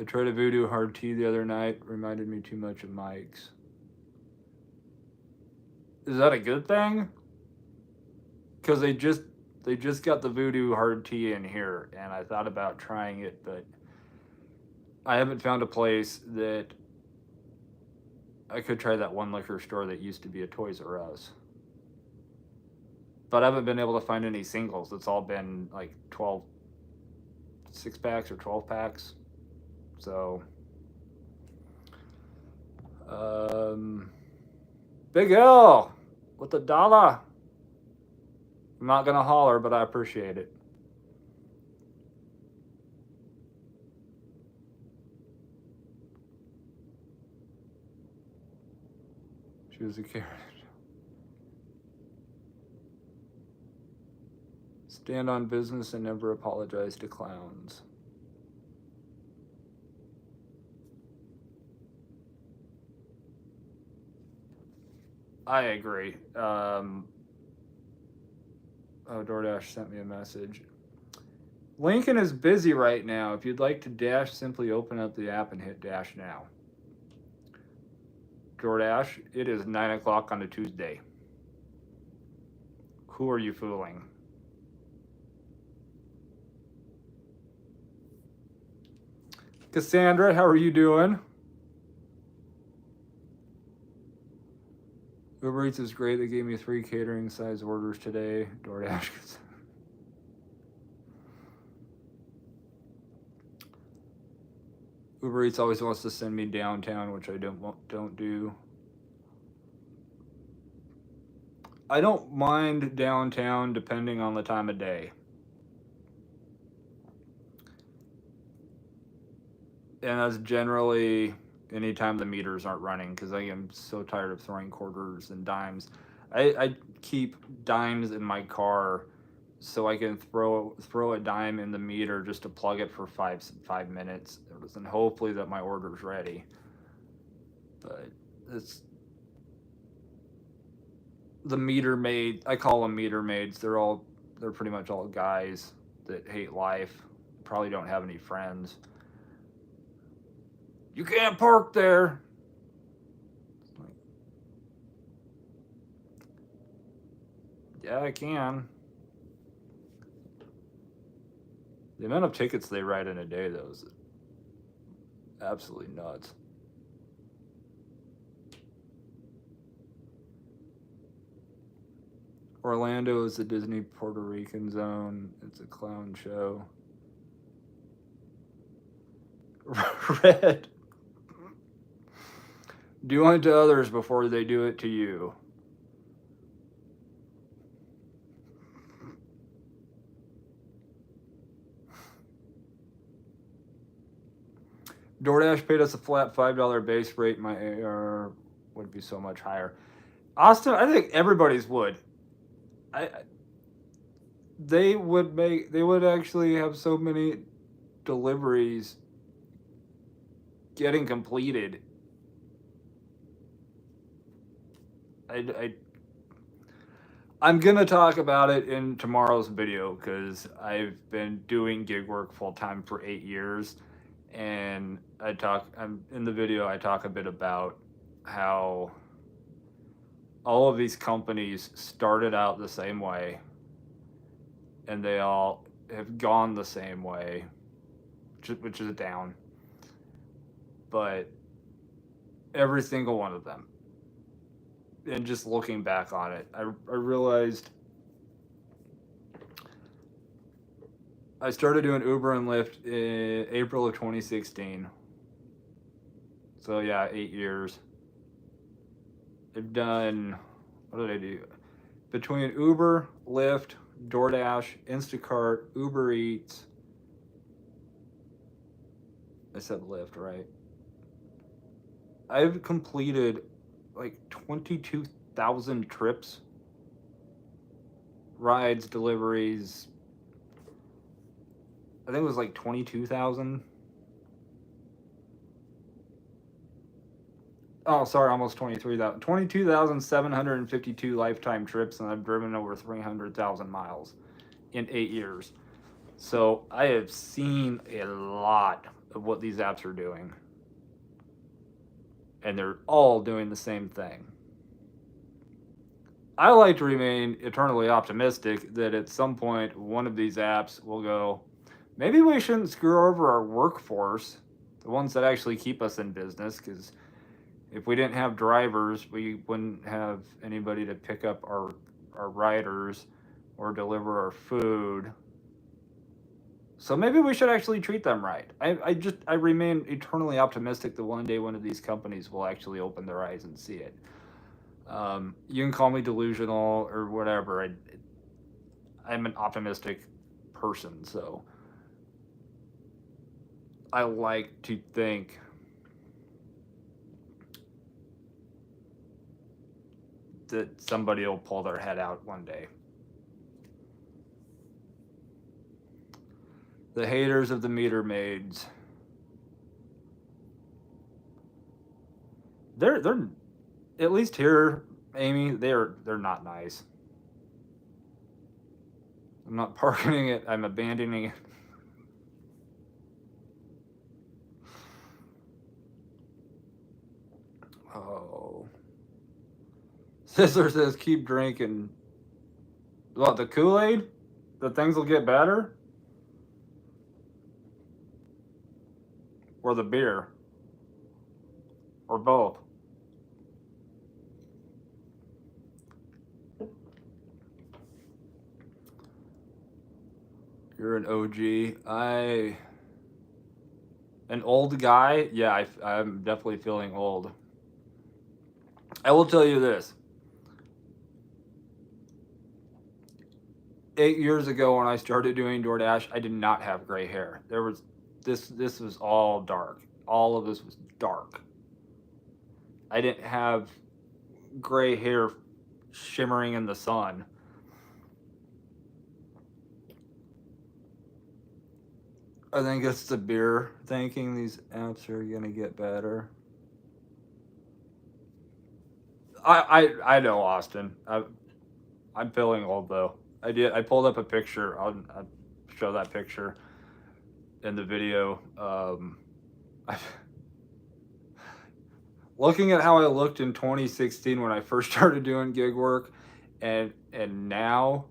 I tried a voodoo hard tea the other night. Reminded me too much of Mike's. Is that a good thing? Because they just got the voodoo hard tea in here, and I thought about trying it, but I haven't found a place that I could try that one liquor store that used to be a Toys R Us. But I haven't been able to find any singles. It's all been like 12 6-packs or 12-packs. So, Big L with $1. I'm not gonna holler, but I appreciate it. She was a carrot. Stand on business and never apologize to clowns. I agree. Oh, DoorDash sent me a message. Lincoln is busy right now. If you'd like to dash, simply open up the app and hit dash now. DoorDash, it is 9 o'clock on a Tuesday. Who are you fooling? Cassandra, how are you doing? Uber Eats is great. They gave me 3 catering size orders today. DoorDash. Uber Eats always wants to send me downtown, which I don't do. I don't mind downtown depending on the time of day. And that's generally anytime the meters aren't running, because I am so tired of throwing quarters and dimes. I keep dimes in my car so I can throw a dime in the meter just to plug it for five minutes, and hopefully that my order's ready. But it's the meter maid. I call them meter maids. They're pretty much all guys that hate life. Probably don't have any friends. You can't park there. Yeah, I can. The amount of tickets they write in a day, though, is absolutely nuts. Orlando is the Disney Puerto Rican zone. It's a clown show. Red. Do unto others before they do it to you. DoorDash paid us a flat $5 base rate. My AR would be so much higher. Austin, I think everybody's would. They would actually have so many deliveries getting completed. I'm gonna talk about it in tomorrow's video because I've been doing gig work full time for 8 years, and in the video I talk a bit about how all of these companies started out the same way, and they all have gone the same way, which is down. But every single one of them. And just looking back on it, I realized I started doing Uber and Lyft in April of 2016. So yeah, 8 years. I've done, what did I do? Between Uber, Lyft, DoorDash, Instacart, Uber Eats. I said Lyft, right? I've completed like 22,000 trips, rides, deliveries. I think it was like 22,000. Oh, sorry, almost 23,000. 22,752 lifetime trips, and I've driven over 300,000 miles in 8 years. So I have seen a lot of what these apps are doing. And they're all doing the same thing. I like to remain eternally optimistic that at some point one of these apps will go, maybe we shouldn't screw over our workforce, the ones that actually keep us in business, because if we didn't have drivers, we wouldn't have anybody to pick up our riders or deliver our food. So maybe we should actually treat them right. I remain eternally optimistic that one day one of these companies will actually open their eyes and see it. You can call me delusional or whatever. I'm an optimistic person, so I like to think that somebody will pull their head out one day. The haters of the meter maids. They're at least here, Amy, they're not nice. I'm not parking it, I'm abandoning it. Oh. Sister says keep drinking. What, the Kool-Aid? That things will get better? Or the beer? Or both? You're an OG. An old guy? Yeah, I'm definitely feeling old. I will tell you this. 8 years ago when I started doing DoorDash, I did not have gray hair. This was all dark. All of this was dark. I didn't have gray hair shimmering in the sun. I think it's the beer thinking these apps are gonna get better. I know, Austin. I'm feeling old though. I pulled up a picture. I'll show that picture in the video. Looking at how I looked in 2016 when I first started doing gig work, and now,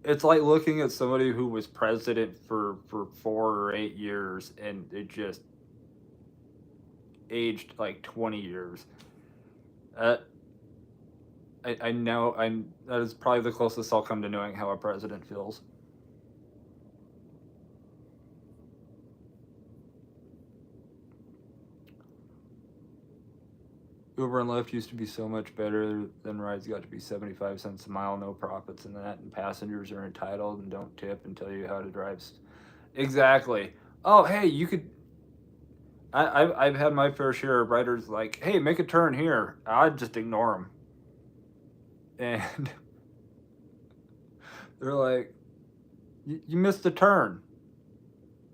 it's like looking at somebody who was president for 4 or 8 years, and it just aged like 20 years. I know that is probably the closest I'll come to knowing how a president feels. Uber and Lyft used to be so much better. Then rides got to be 75 cents a mile, no profits in that, and passengers are entitled and don't tip and tell you how to drive. Exactly. Oh, hey, you could. I've had my fair share of riders like, hey, make a turn here. I'd just ignore them, and they're like, you missed a turn.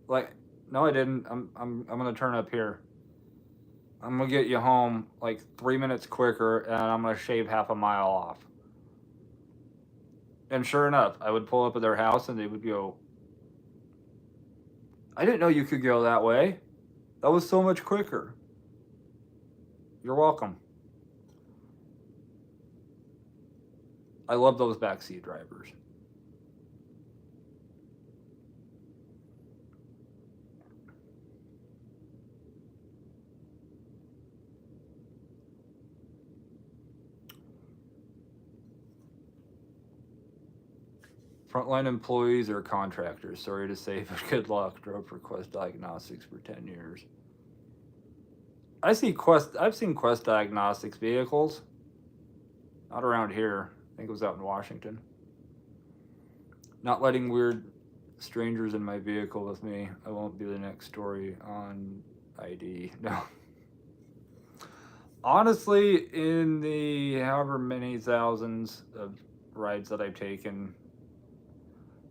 Like, no, I didn't. I'm gonna turn up here. I'm gonna get you home like 3 minutes quicker, and I'm gonna shave half a mile off. And sure enough, I would pull up at their house, and they would go, I didn't know you could go that way. That was so much quicker. You're welcome. I love those backseat drivers. Frontline employees or contractors. Sorry to say, but good luck. Drove for Quest Diagnostics for 10 years. I've seen Quest Diagnostics vehicles. Not around here. I think it was out in Washington. Not letting weird strangers in my vehicle with me. I won't be the next story on ID. No. Honestly, in the however many thousands of rides that I've taken,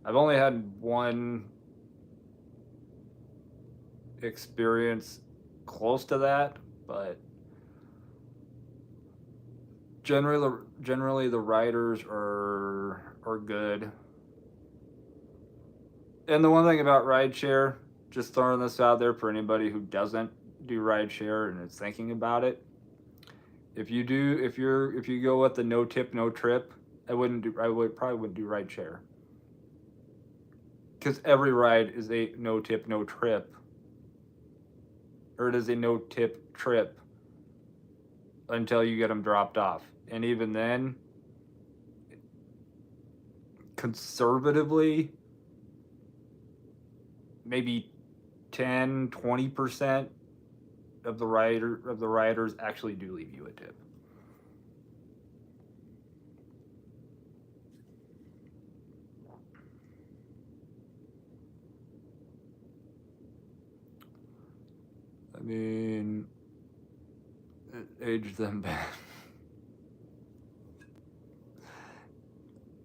I've only had one experience close to that, but generally the riders are good. And the one thing about rideshare, just throwing this out there for anybody who doesn't do rideshare and is thinking about it, if you go with the no tip no trip, I probably wouldn't do rideshare. Because every ride is a no tip, no trip. Or it is a no tip trip until you get them dropped off. And even then, conservatively, maybe 10-20% of the riders actually do leave you a tip. I mean, it aged them bad.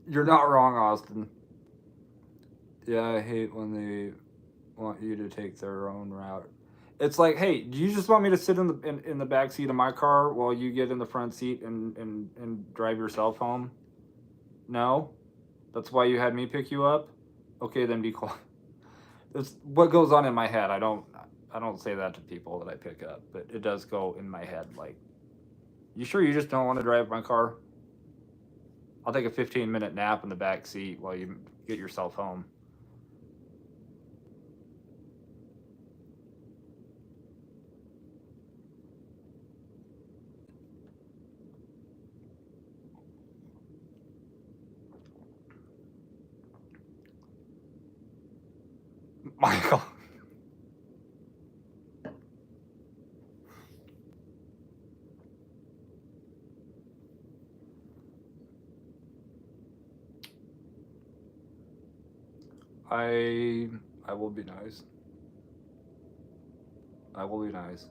You're not wrong, Austin. Yeah, I hate when they want you to take their own route. It's like, hey, do you just want me to sit in the back seat of my car while you get in the front seat and drive yourself home? No, that's why you had me pick you up. Okay, then be quiet. That's what goes on in my head. I don't say that to people that I pick up, but it does go in my head. Like, you sure you just don't want to drive my car? I'll take a 15-minute nap in the back seat while you get yourself home. Michael. I I will be nice. I will be nice.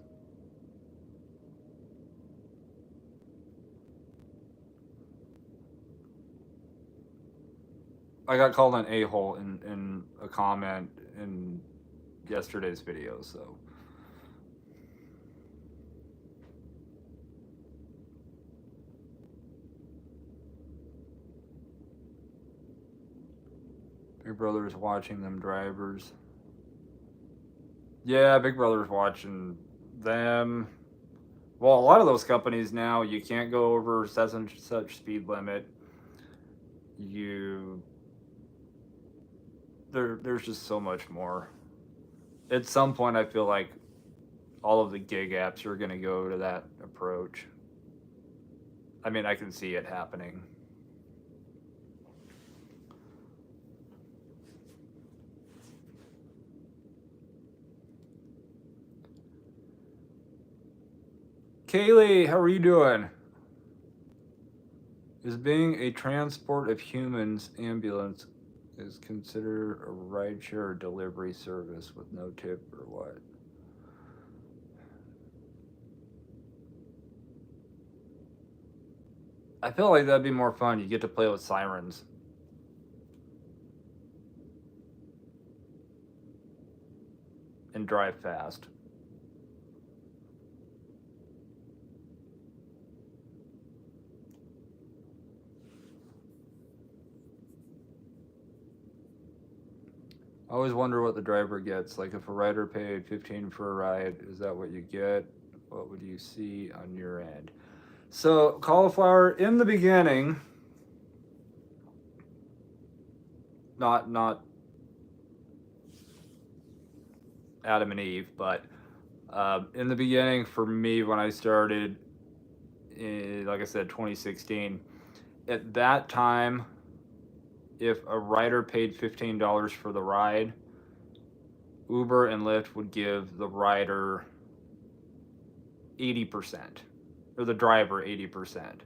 I got called an a-hole in a comment in yesterday's video, so Big Brother's watching them drivers. Yeah, Big Brother's watching them. Well, a lot of those companies now, you can't go over such and such speed limit. You there's just so much more. At some point, I feel like all of the gig apps are going to go to that approach. I mean, I can see it happening. Kaylee, how are you doing? Is being a transport of humans ambulance is considered a rideshare delivery service with no tip or what? I feel like that'd be more fun. You get to play with sirens. And drive fast. I always wonder what the driver gets. Like, if a rider paid 15 for a ride, is that what you get? What would you see on your end? So, cauliflower in the beginning, not Adam and Eve, but in the beginning for me when I started, like I said, 2016. At that time, if a rider paid $15 for the ride, Uber and Lyft would give the rider 80%, or the driver 80%.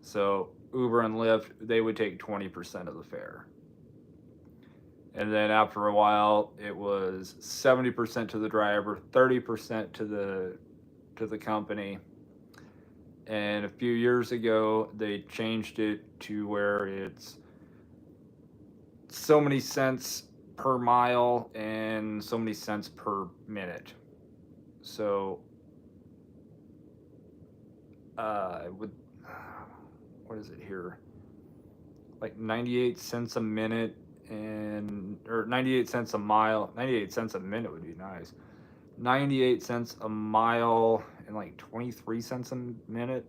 So Uber and Lyft, they would take 20% of the fare. And then after a while, it was 70% to the driver, 30% to the company. And a few years ago, they changed it to where it's so many cents per mile and so many cents per minute. So, with what is it here? Like 98 cents a minute or 98 cents a mile. 98 cents a minute would be nice. 98 cents a mile and like 23 cents a minute.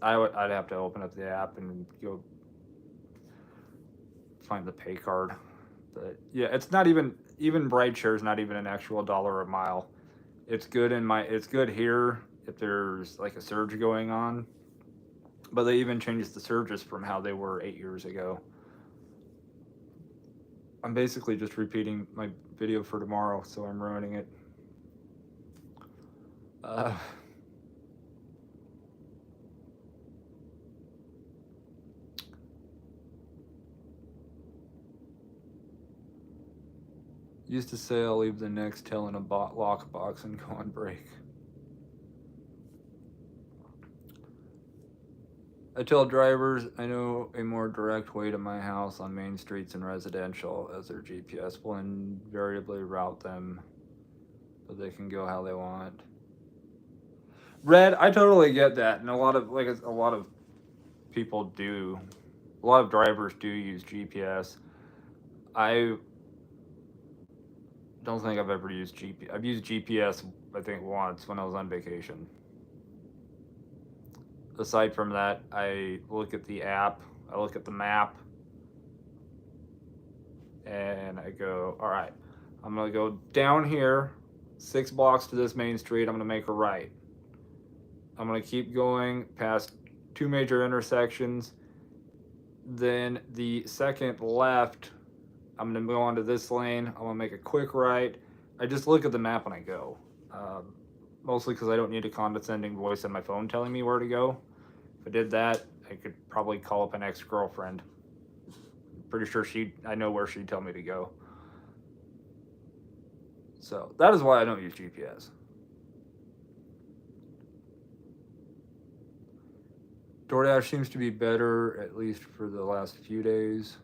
I'd have to open up the app and go find the pay card. But yeah, it's not even rideshare is not even an actual dollar a mile. It's good here if there's like a surge going on. But they even changed the surges from how they were 8 years ago. I'm basically just repeating my video for tomorrow, so I'm ruining it. Used to say I'll leave the next tail in a lockbox and go on break. I tell drivers I know a more direct way to my house on main streets and residential, as their GPS will invariably route them so they can go how they want. Red, I totally get that, and a lot of people do. A lot of drivers do use GPS. I don't think I've ever used GPS. I've used GPS, I think, once when I was on vacation. Aside from that, I look at the app, I look at the map, and I go, all right, I'm going to go down here, 6 blocks to this main street. I'm going to make a right. I'm going to keep going past 2 major intersections. Then the second left, I'm going to go onto this lane. I'm going to make a quick right. I just look at the map when I go. Mostly because I don't need a condescending voice on my phone telling me where to go. If I did that, I could probably call up an ex-girlfriend. Pretty sure I know where she'd tell me to go. So that is why I don't use GPS. DoorDash seems to be better, at least for the last few days.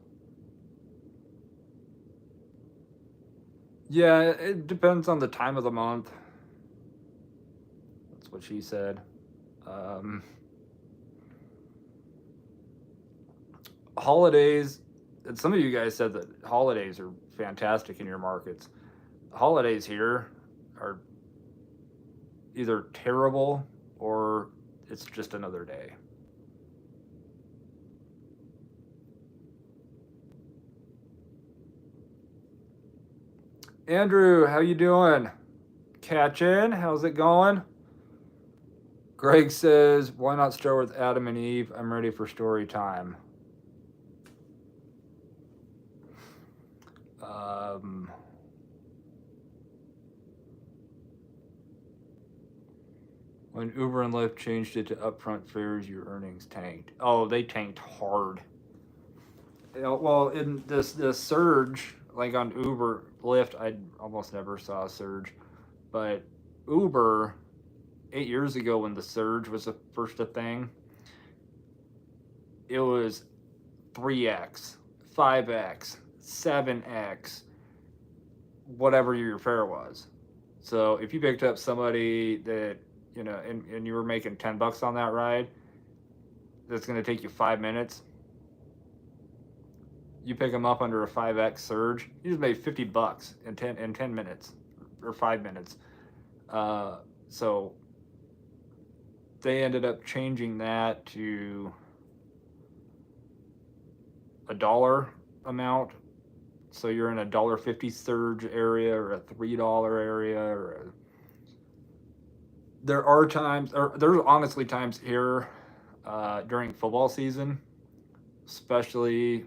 Yeah, it depends on the time of the month. That's what she said. Holidays, and some of you guys said that holidays are fantastic in your markets. Holidays here are either terrible or it's just another day. Andrew, how you doing? Catching? How's it going? Greg says, why not start with Adam and Eve? I'm ready for story time. When Uber and Lyft changed it to upfront fares, your earnings tanked. Oh, they tanked hard. Well, in this surge, like on Uber, Lyft, I almost never saw a surge, but Uber, 8 years ago when the surge was the first a thing, it was 3x, 5x, 7x, whatever your fare was. So if you picked up somebody that, and you were making $10 on that ride, that's going to take you 5 minutes. You pick them up under a 5x surge, you just made $50 in 10 minutes or 5 minutes. So they ended up changing that to $1 amount. So you're in a $1.50 surge area or a $3 area, there are times, or there's honestly times here during football season, especially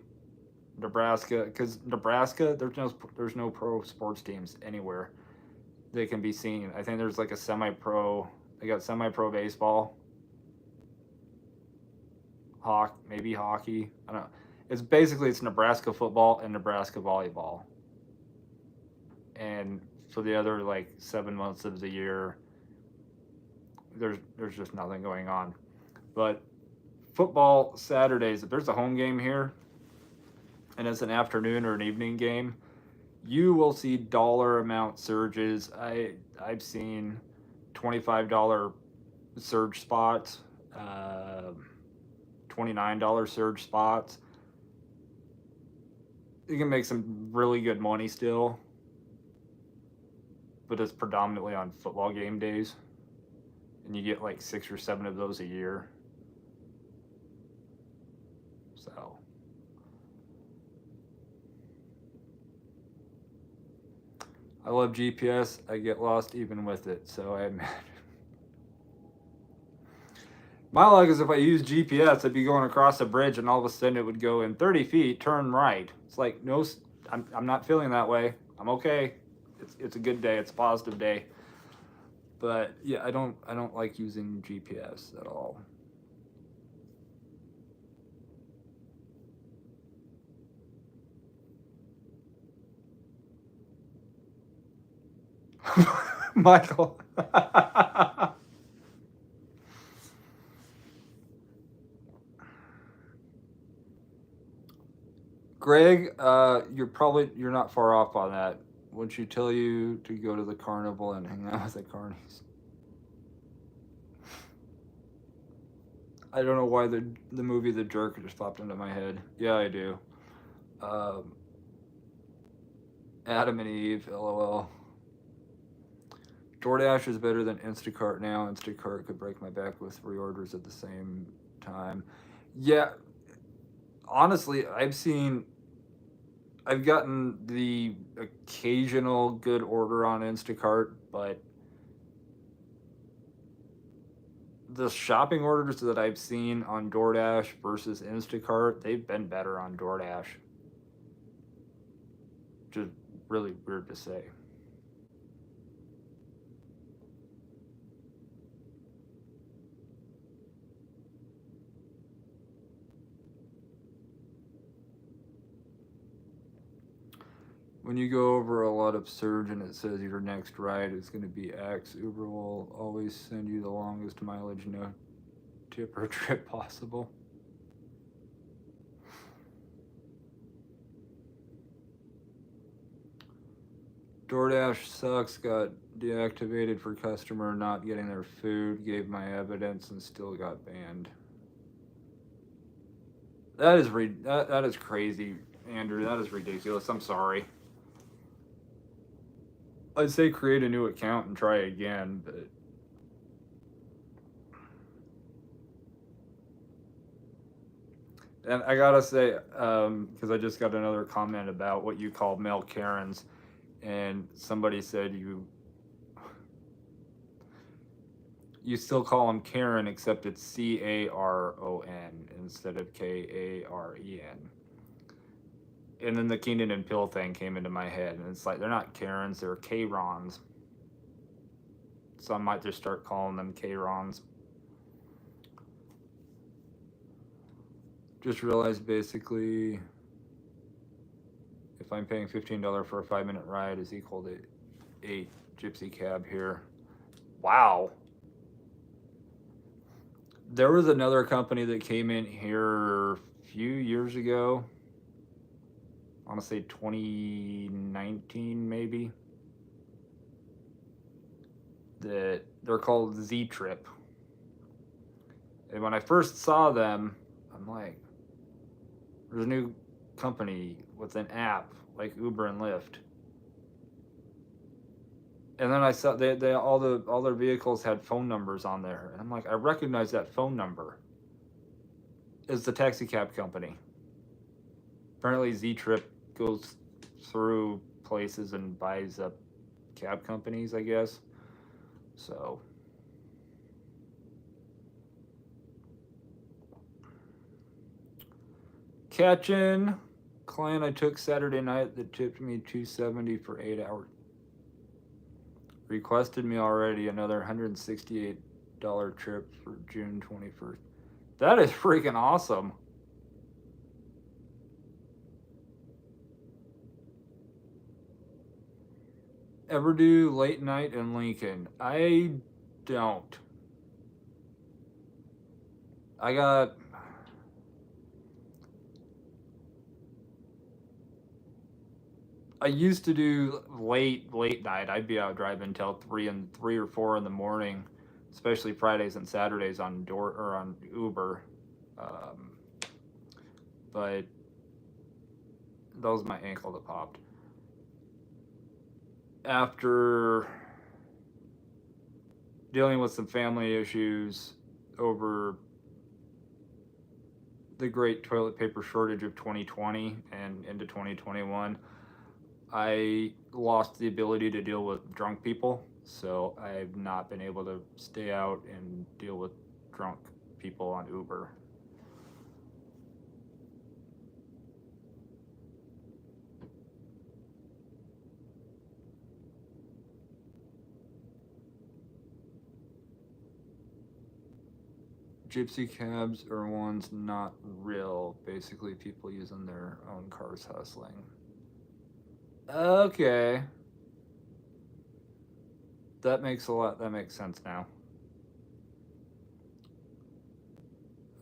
Nebraska, because Nebraska, there's no pro sports teams anywhere that can be seen. I think there's like a semi-pro. They got semi-pro baseball, maybe hockey. I don't know. It's Nebraska football and Nebraska volleyball, and for the other like 7 months of the year, there's just nothing going on. But football Saturdays, if there's a home game here, and it's an afternoon or an evening game, you will see dollar amount surges. I've seen $25 surge spots, $29 surge spots. You can make some really good money still, but it's predominantly on football game days, and you get like 6 or 7 of those a year. So I love GPS. I get lost even with it, so I'm my luck is if I use GPS, I'd be going across a bridge and all of a sudden it would go in 30 feet, turn right. It's like, no, I'm not feeling that way. I'm okay. It's a good day. It's a positive day. But yeah, I don't like using GPS at all. Michael. Greg, you're not far off on that. Wouldn't you tell you to go to the carnival and hang out with the carnies? I don't know why the movie The Jerk just popped into my head. Yeah, I do. Um, Adam and Eve, LOL. DoorDash is better than Instacart now. Instacart could break my back with reorders at the same time. Yeah, honestly, I've gotten the occasional good order on Instacart, but the shopping orders that I've seen on DoorDash versus Instacart, they've been better on DoorDash. Just really weird to say. When you go over a lot of surge and it says your next ride is going to be X, Uber will always send you the longest mileage, no tip or trip possible. DoorDash sucks, got deactivated for customer not getting their food, gave my evidence, and still got banned. That is crazy, Andrew. That is ridiculous. I'm sorry. I'd say create a new account and try again, but and I gotta say, because I just got another comment about what you call male Karens, and somebody said you still call them Karen, except it's Caron instead of Karen. And then the Keenan and Pill thing came into my head, and it's like they're not Karens, they're Karons. So I might just start calling them Karons. Just realized basically if I'm paying $15 for a 5-minute ride is equal to 8 gypsy cab here. Wow. There was another company that came in here a few years ago. I want to say 2019 maybe. That they're called Z Trip. And when I first saw them, I'm like, there's a new company with an app like Uber and Lyft. And then I saw they all their vehicles had phone numbers on there, and I'm like, I recognize that phone number. It's the taxi cab company. Apparently, Z Trip goes through places and buys up cab companies, I guess. So catching client I took Saturday night that tipped me $270 for 8 hours. Requested me already another $168 trip for June 21st. That is freaking awesome. Ever do late night in Lincoln? I don't. I used to do late night. I'd be out driving until 3 or 4 in the morning, especially Fridays and Saturdays on Uber. Um, but that was my ankle that popped. After dealing with some family issues over the great toilet paper shortage of 2020 and into 2021, I lost the ability to deal with drunk people, so I've not been able to stay out and deal with drunk people on Uber. Gypsy cabs are ones not real, basically people using their own cars hustling. Okay. That makes sense now.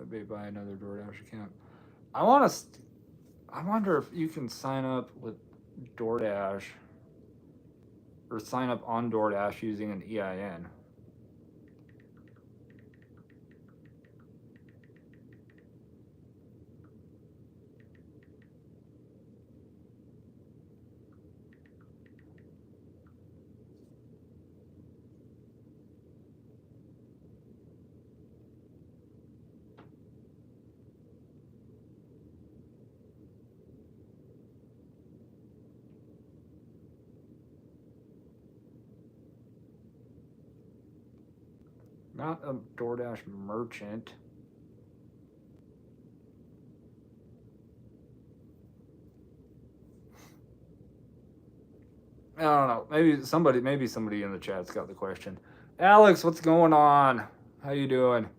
I may buy another DoorDash account. I want to I wonder if you can sign up with DoorDash or sign up on DoorDash using an EIN. Not a DoorDash merchant. I don't know. Maybe somebody in the chat's got the question. Alex, what's going on? How you doing?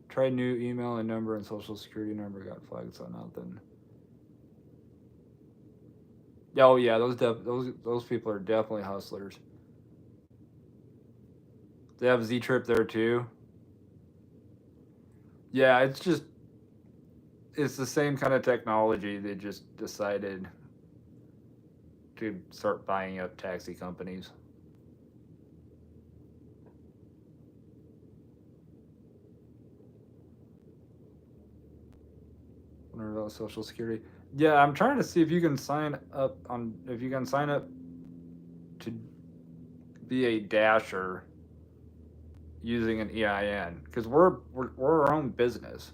Tried new email and number and social security number, got flagged, so nothing. Oh yeah, those people are definitely hustlers. They have Z Trip there too. Yeah, it's the same kind of technology. They just decided to start buying up taxi companies. Wonder about Social Security. Yeah, I'm trying to see if you can sign up to be a dasher using an EIN because we're our own business,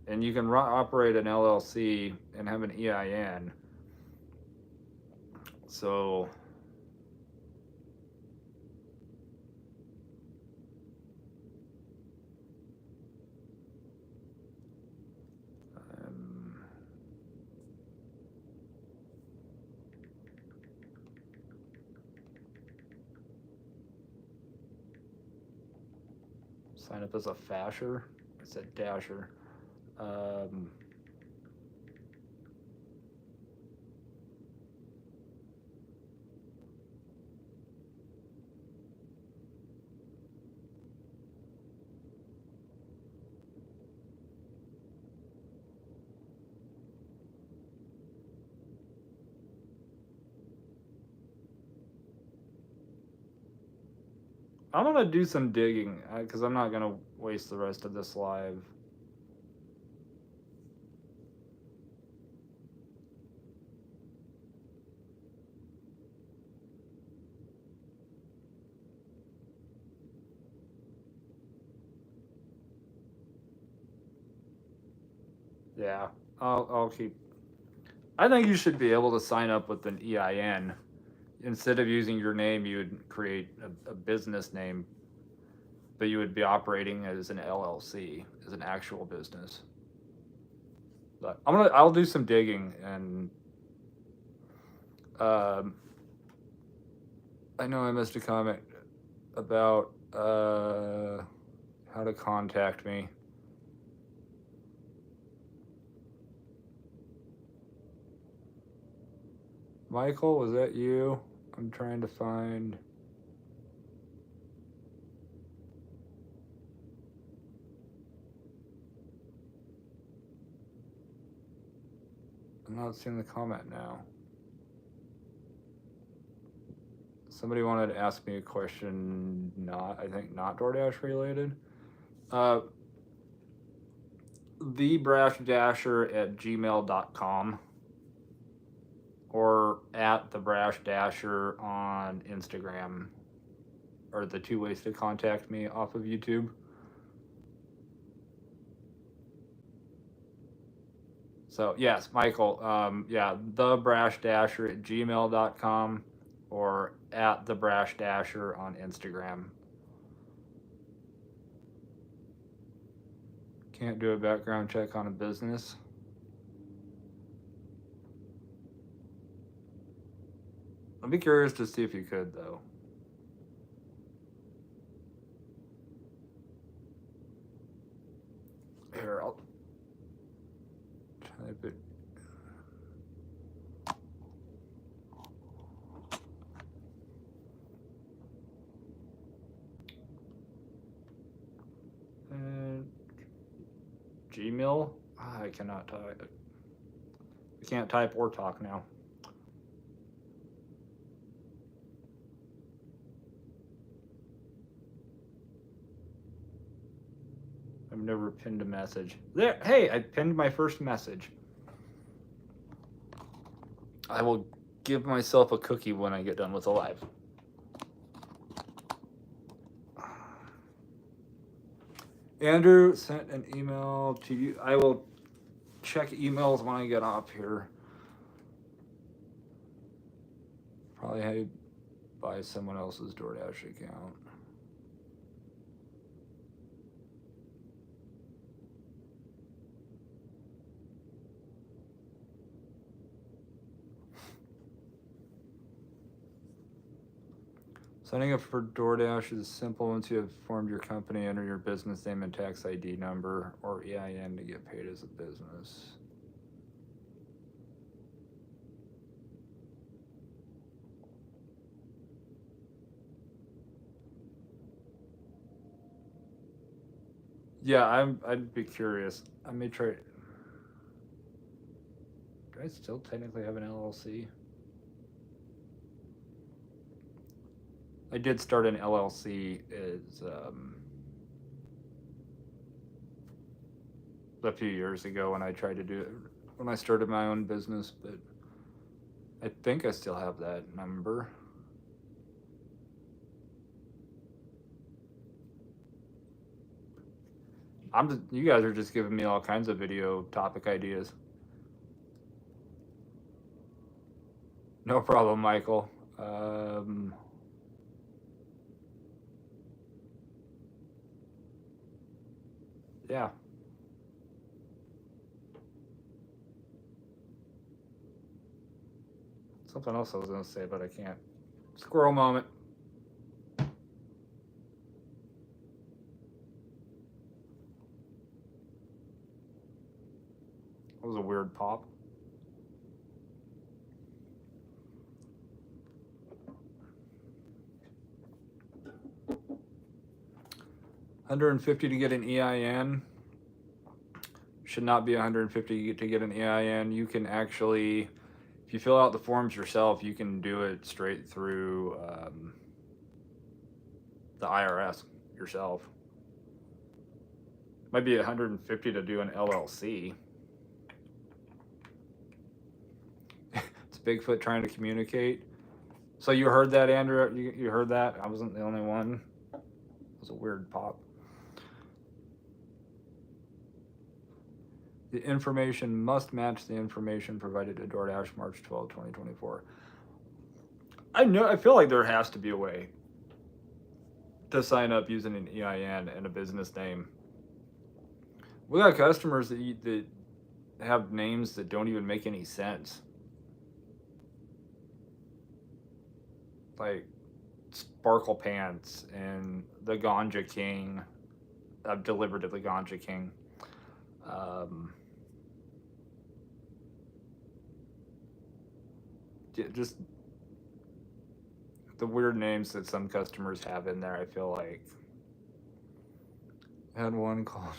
and you can operate an LLC and have an EIN. So um, sign up as a fasher. I said dasher. Um, I'm gonna do some digging because I'm not gonna waste the rest of this live. Yeah, I'll keep. I think you should be able to sign up with an EIN instead of using your name. You would create a business name, but you would be operating as an LLC, as an actual business. But I'll do some digging and I know I missed a comment about how to contact me. Michael, was that you? I'm trying to find. I'm not seeing the comment now. Somebody wanted to ask me a question, I think not DoorDash related. TheBrashDasher@gmail.com or at TheBrashDasher on Instagram are the two ways to contact me off of YouTube. So yes, Michael, yeah, TheBrashDasher@gmail.com or at TheBrashDasher on Instagram. Can't do a background check on a business. I'd be curious to see if you could, though. Here, I'll type it. And Gmail? I cannot type. I can't type or talk now. I've never pinned a message. There, hey, I pinned my first message. I will give myself a cookie when I get done with the live. Andrew sent an email to you. I will check emails when I get off here. Probably had to buy someone else's DoorDash account. Signing up for DoorDash is simple. Once you have formed your company, enter your business name and tax ID number or EIN to get paid as a business. Yeah, I'd be curious. I may try. Do I still technically have an LLC? I did start an LLC as a few years ago when I tried to do it when I started my own business, but I think I still have that number. You guys are just giving me all kinds of video topic ideas. No problem, Michael. Yeah. Something else I was going to say, but I can't. Squirrel moment. That was a weird pop. $150 to get an EIN. Should not be $150 to get an EIN. You can actually, if you fill out the forms yourself, you can do it straight through the IRS yourself. Might be $150 to do an LLC. It's Bigfoot trying to communicate. So you heard that, Andrew? You heard that? I wasn't the only one. It was a weird pop. The information must match the information provided to DoorDash March 12, 2024. I feel like there has to be a way to sign up using an EIN and a business name. We got customers that have names that don't even make any sense. Like Sparkle Pants and the Ganja King. I've delivered to the Ganja King. Just the weird names that some customers have in there. I feel like I had one called.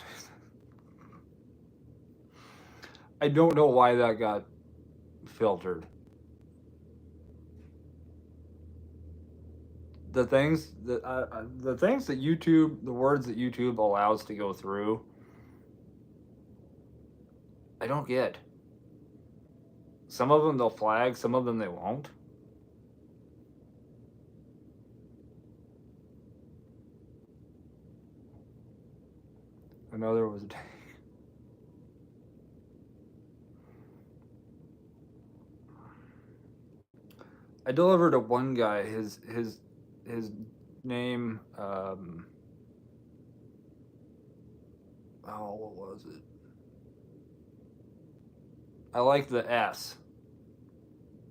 I don't know why that got filtered. The things that YouTube, the words that YouTube allows to go through, I don't get. Some of them they'll flag, some of them they won't. I know there was a day. I delivered to one guy. His name. What was it? I like the S.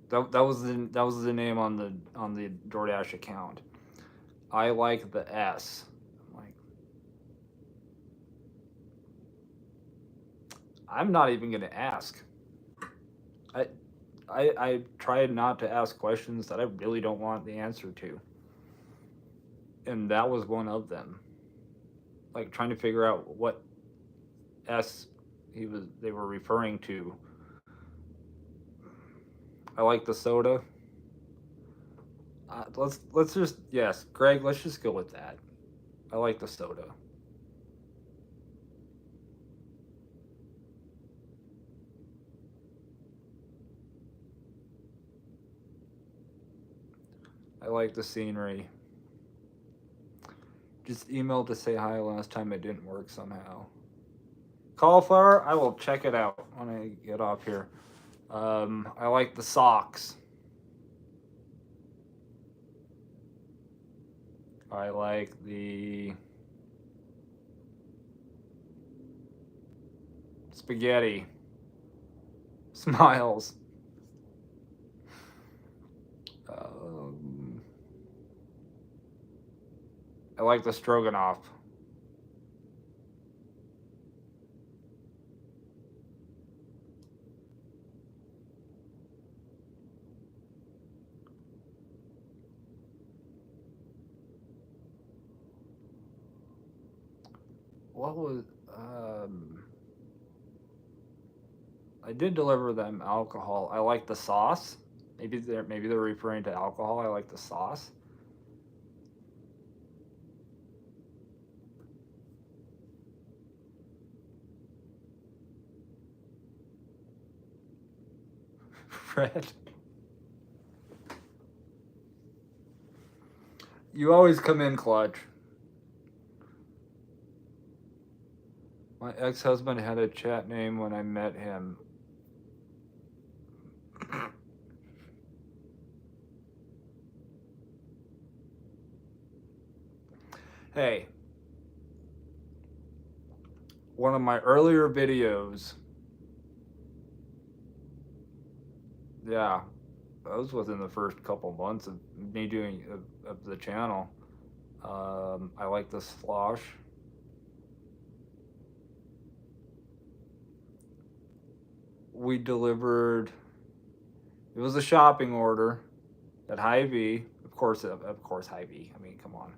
That was the name on the DoorDash account. I like the S. I'm not even gonna ask. I try not to ask questions that I really don't want the answer to. And that was one of them. Like trying to figure out what S they were referring to. I like the soda. Let's just yes, Greg. Let's just go with that. I like the soda. I like the scenery. Just emailed to say hi last time it didn't work somehow. Cauliflower, I will check it out when I get off here. I like the socks. I like the spaghetti. Smiles. I like the stroganoff. What was I did deliver them alcohol. I like the sauce. Maybe they're referring to alcohol. I like the sauce. Fred. You always come in clutch. My ex-husband had a chat name when I met him. Hey, one of my earlier videos, yeah, that was within the first couple months of me doing of the channel. I like the slosh. We delivered. It was a shopping order at Hy-Vee. Of course, Hy-Vee. I mean, come on.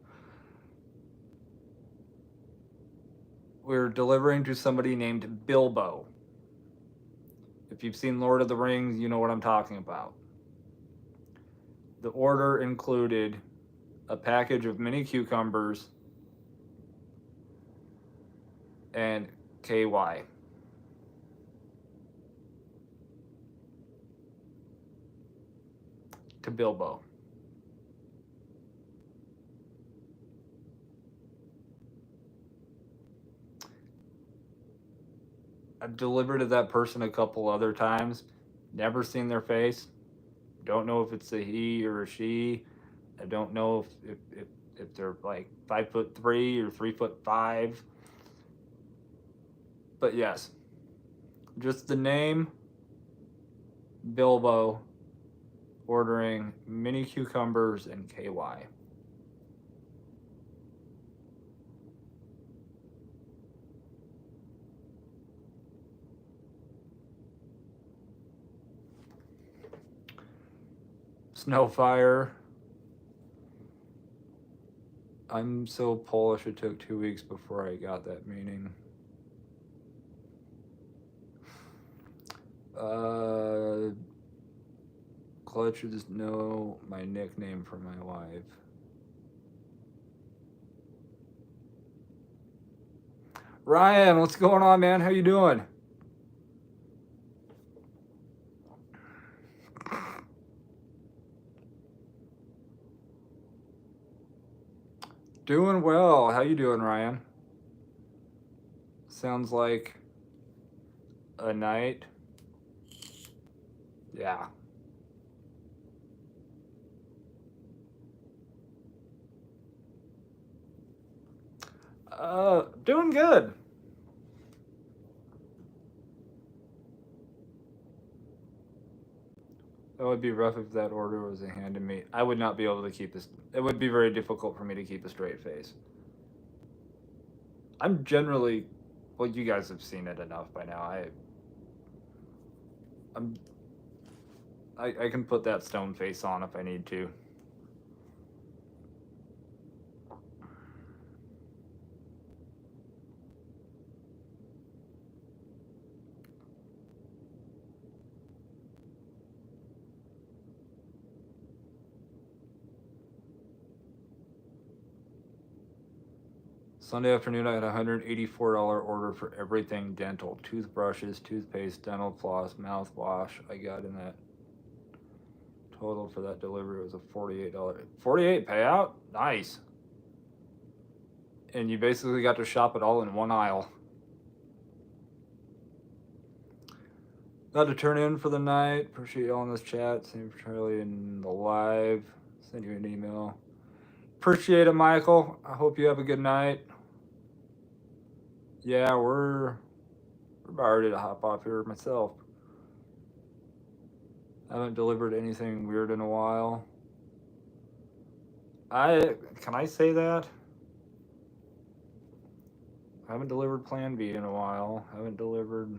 We were delivering to somebody named Bilbo. If you've seen Lord of the Rings, you know what I'm talking about. The order included a package of mini cucumbers and KY. To Bilbo. I've delivered to that person a couple other times. Never seen their face. Don't know if it's a he or a she. I don't know if they're like 5'3" or 3'5". But yes, just the name Bilbo, ordering mini cucumbers and KY. Snowfire. I'm so Polish it took 2 weeks before I got that meaning. Clutch should just know my nickname for my wife. Ryan, what's going on, man? How you doing? Doing well. How you doing, Ryan? Sounds like a night. Yeah. Doing good. That would be rough if that order was handed me. I would not be able to keep this. It would be very difficult for me to keep a straight face. I'm generally, well, you guys have seen it enough by now. I can put that stone face on if I need to. Sunday afternoon, I had a $184 order for everything dental: toothbrushes, toothpaste, dental floss, mouthwash. I got in that total for that delivery was a $48. 48 payout? Nice. And you basically got to shop it all in one aisle. Got to turn in for the night. Appreciate y'all in this chat. Same for Charlie in the live. Send you an email. Appreciate it, Michael. I hope you have a good night. Yeah, we're about ready to hop off here myself. I haven't delivered anything weird in a while. Can I say that? I haven't delivered Plan B in a while. I haven't delivered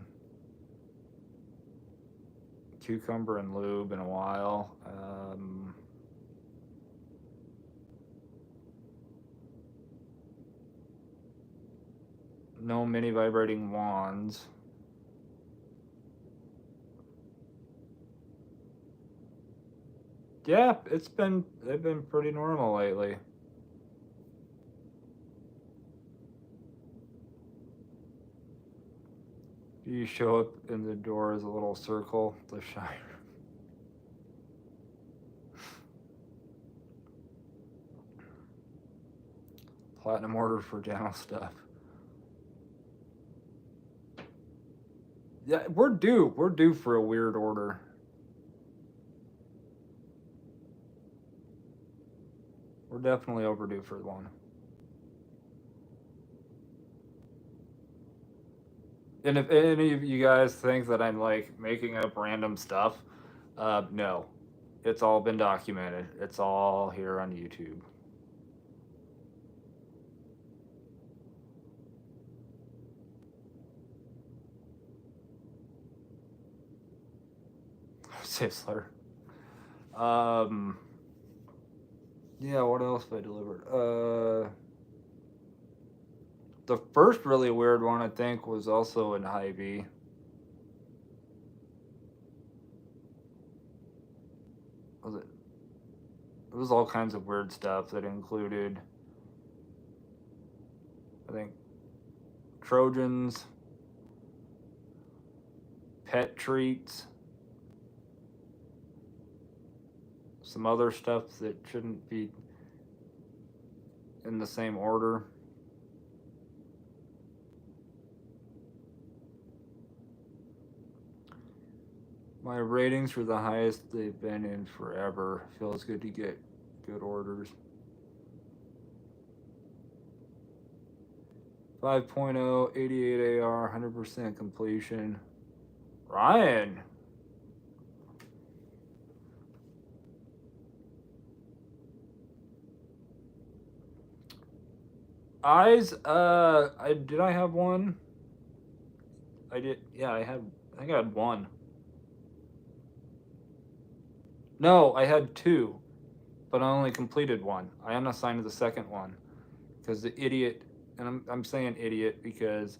cucumber and lube in a while. No mini vibrating wands. Yeah, they've been pretty normal lately. You show up in the door as a little circle, the shiner. Platinum order for dental stuff. Yeah, we're due for a weird order. We're definitely overdue for one. And if any of you guys think that I'm like making up random stuff, no. It's all been documented. It's all here on YouTube. Sizzler. Yeah, what else have I delivered? The first really weird one, I think, was also in Hy-Vee. Was it? It was all kinds of weird stuff that included, I think, Trojans, pet treats, some other stuff that shouldn't be in the same order. My ratings were the highest they've been in forever. Feels good to get good orders. 5.0, 88 AR, 100% completion. Ryan. Eyes, did I have one? I did, yeah, I think I had one. No, I had two, but I only completed one. I unassigned the second one because the idiot, and I'm saying idiot because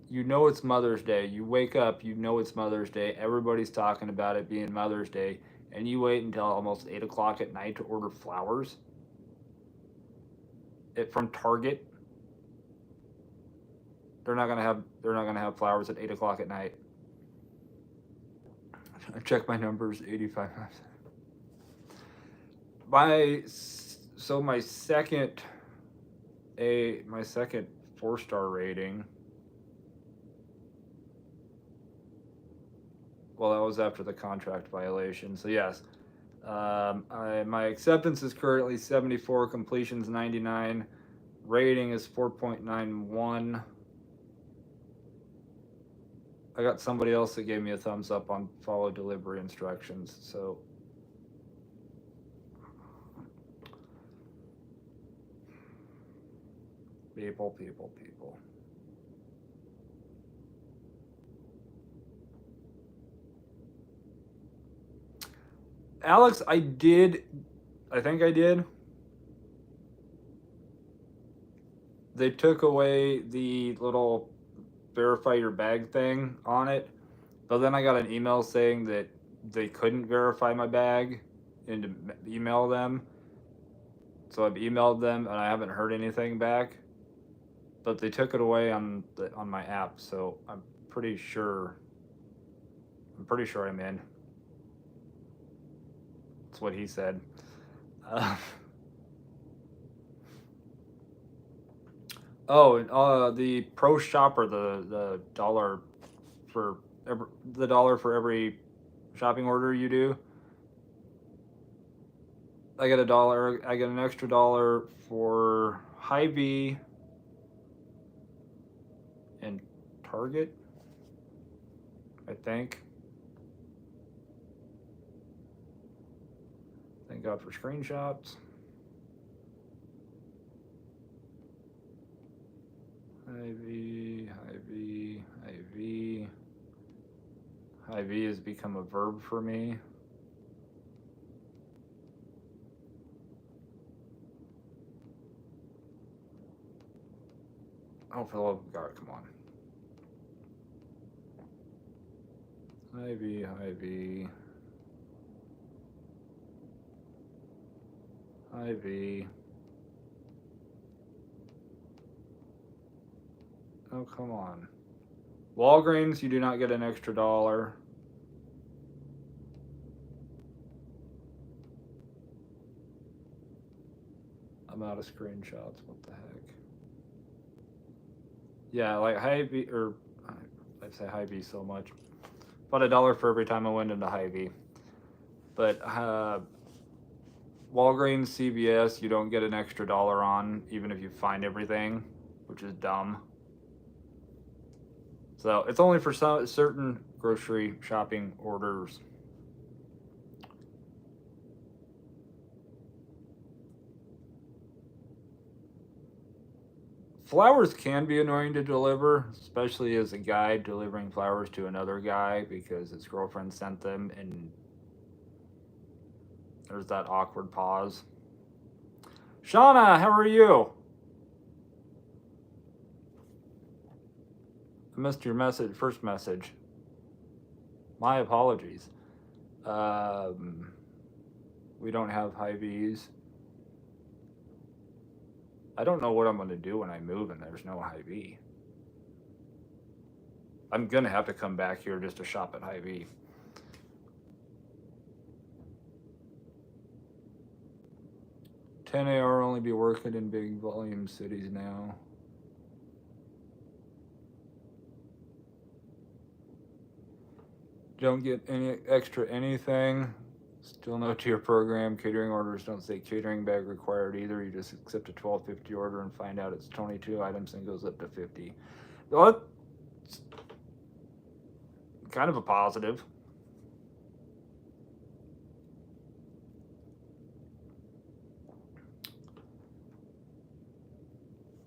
you know it's Mother's Day. You wake up, you know it's Mother's Day. Everybody's talking about it being Mother's Day, and you wait until almost 8 o'clock at night to order flowers from Target. They're not gonna have flowers at 8 o'clock at night. I checked my numbers 85 times. My second 4-star rating. Well, that was after the contract violation. So yes, my acceptance is currently 74, completion's 99, rating is 4.91. I got somebody else that gave me a thumbs up on follow delivery instructions. So people. Alex, I think I did. They took away the little verify your bag thing on it, but then I got an email saying that they couldn't verify my bag and to email them. So I've emailed them and I haven't heard anything back. but they took it away on my app, so I'm pretty sure. I'm pretty sure I'm in. That's what he said. Uh, the pro shopper, the dollar for every shopping order you do. I get $1. I get an extra $1 for Hy-Vee and Target, I think. Thank God for screenshots. Hy-Vee, Hy-Vee, Hy-Vee. Hy-Vee has become a verb for me. Oh, for the love of God, come on. Hy-Vee, Hy-Vee. Hy-Vee. Oh, come on. Walgreens, you do not get an extra $1. I'm out of screenshots. What the heck? Yeah, like Hy-Vee, or I say Hy-Vee so much. About $1 for every time I went into Hy-Vee. But Walgreens, CVS, you don't get an extra $1 on, even if you find everything, which is dumb. So it's only for certain grocery shopping orders. Flowers can be annoying to deliver, especially as a guy delivering flowers to another guy because his girlfriend sent them, and there's that awkward pause. Shauna, how are you? I missed your first message. My apologies. We don't have Hy-Vees. I don't know what I'm going to do when I move and there's no Hy-Vee. I'm going to have to come back here just to shop at Hy-Vee. $10 only be working in big volume cities now. Don't get any extra anything. Still no tier program. Catering orders don't say catering bag required either. You just accept a $12.50 order and find out it's 22 items and goes up to 50. Well, it's kind of a positive.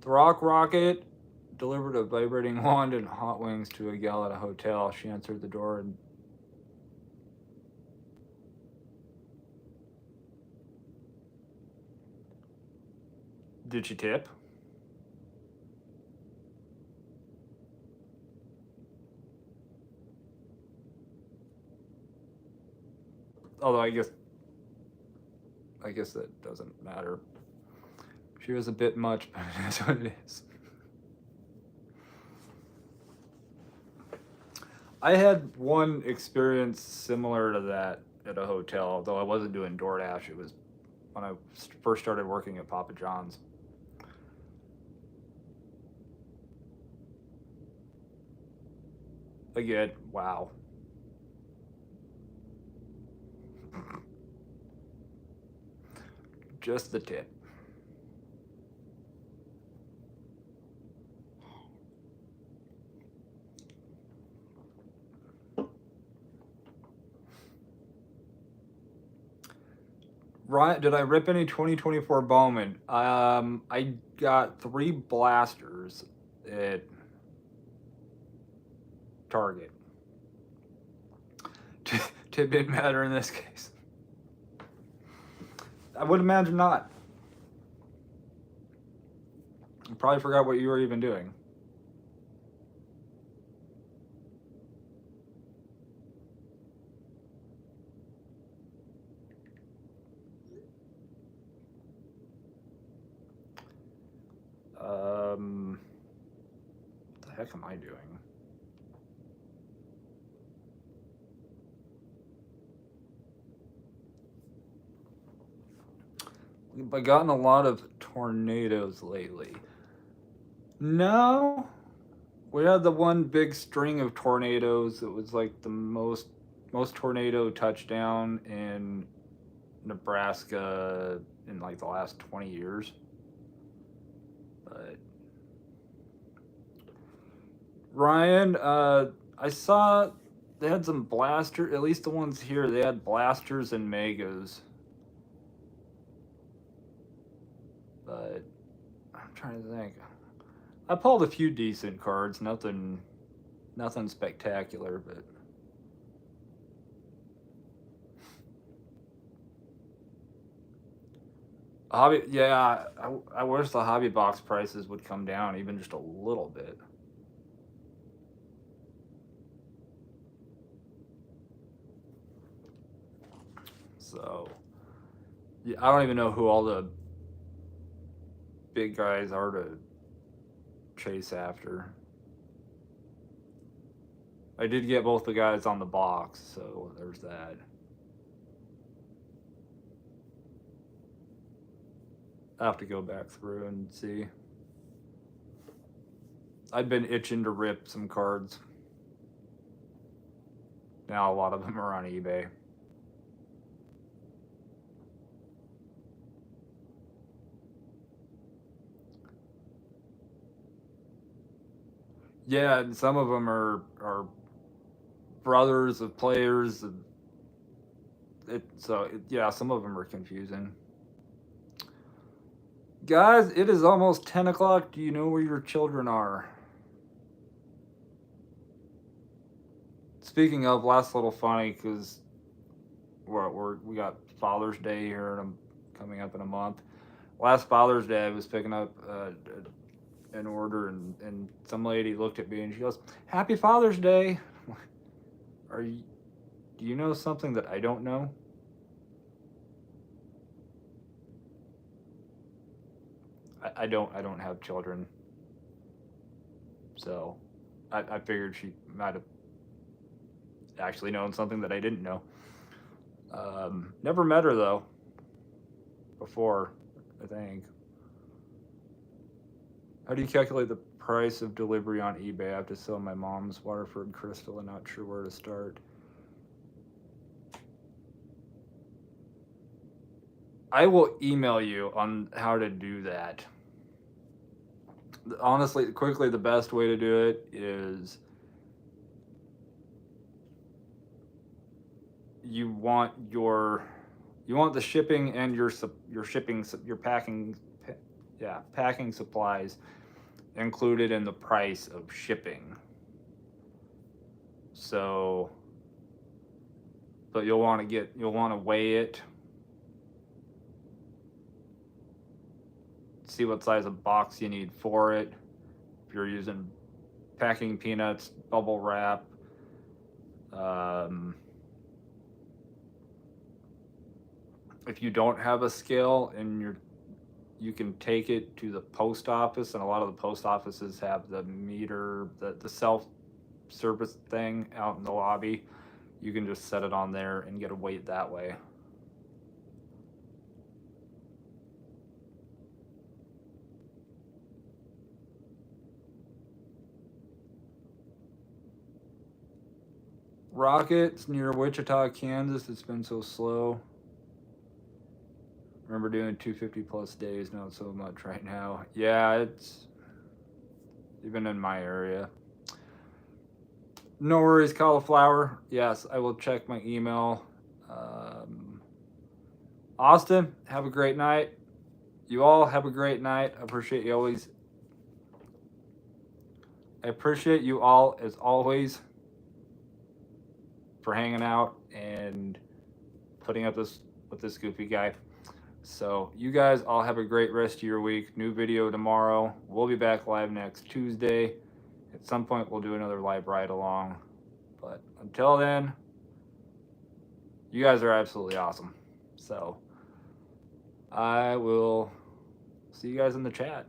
The Rock Rocket delivered a vibrating wand and hot wings to a gal at a hotel. She answered the door and did she tip? Although I guess that doesn't matter. She was a bit much, but it is what it is. I had one experience similar to that at a hotel, though I wasn't doing DoorDash. It was when I first started working at Papa John's. Again, wow. Just the tip. Right, did I rip any 2024 Bowman? I got 3 blasters at Target. Tip didn't matter in this case. I would imagine not. I probably forgot what you were even doing. heck am I doing? We've gotten a lot of tornadoes lately. No, we had the one big string of tornadoes. It was like the most tornado touchdown in Nebraska in like the last 20 years. But Ryan, I saw they had some blaster. At least the ones here, they had blasters and megas. But I'm trying to think. I pulled a few decent cards. Nothing spectacular, but. Hobby, yeah, I wish the hobby box prices would come down even just a little bit. So, yeah, I don't even know who all the big guys are to chase after. I did get both the guys on the box, so there's that. I have to go back through and see. I've been itching to rip some cards. Now a lot of them are on eBay. Yeah, and some of them are brothers of players. Yeah, some of them are confusing. Guys, it is almost 10 o'clock. Do you know where your children are? Speaking of, last little funny, because we got Father's Day here and I'm coming up in a month. Last Father's Day, I was picking up an order and some lady looked at me and she goes, "Happy Father's Day." Do you know something that I don't know? I don't have children, so I figured she might have actually known something that I didn't know. Never met her though before, I think. How do you calculate the price of delivery on eBay? I have to sell my mom's Waterford crystal and not sure where to start. I will email you on how to do that. Honestly, quickly, the best way to do it is you want the shipping and your packing supplies included in the price of shipping. So, but you'll want to weigh it, see what size of box you need for it. If you're using packing peanuts, bubble wrap, if you don't have a scale and you can take it to the post office, and a lot of the post offices have the meter, the self-service thing out in the lobby. You can just set it on there and get a weight that way. Rockets near Wichita, Kansas. It's been so slow. Remember doing 250 plus days, not so much right now. Yeah, it's even in my area. No worries, cauliflower. Yes, I will check my email. Austin, have a great night. You all have a great night. I appreciate you all as always for hanging out and putting up with this goofy guy. So you guys all have a great rest of your week. New video tomorrow. We'll be back live next Tuesday. At some point we'll do another live ride along. But until then, you guys are absolutely awesome. So I will see you guys in the chat.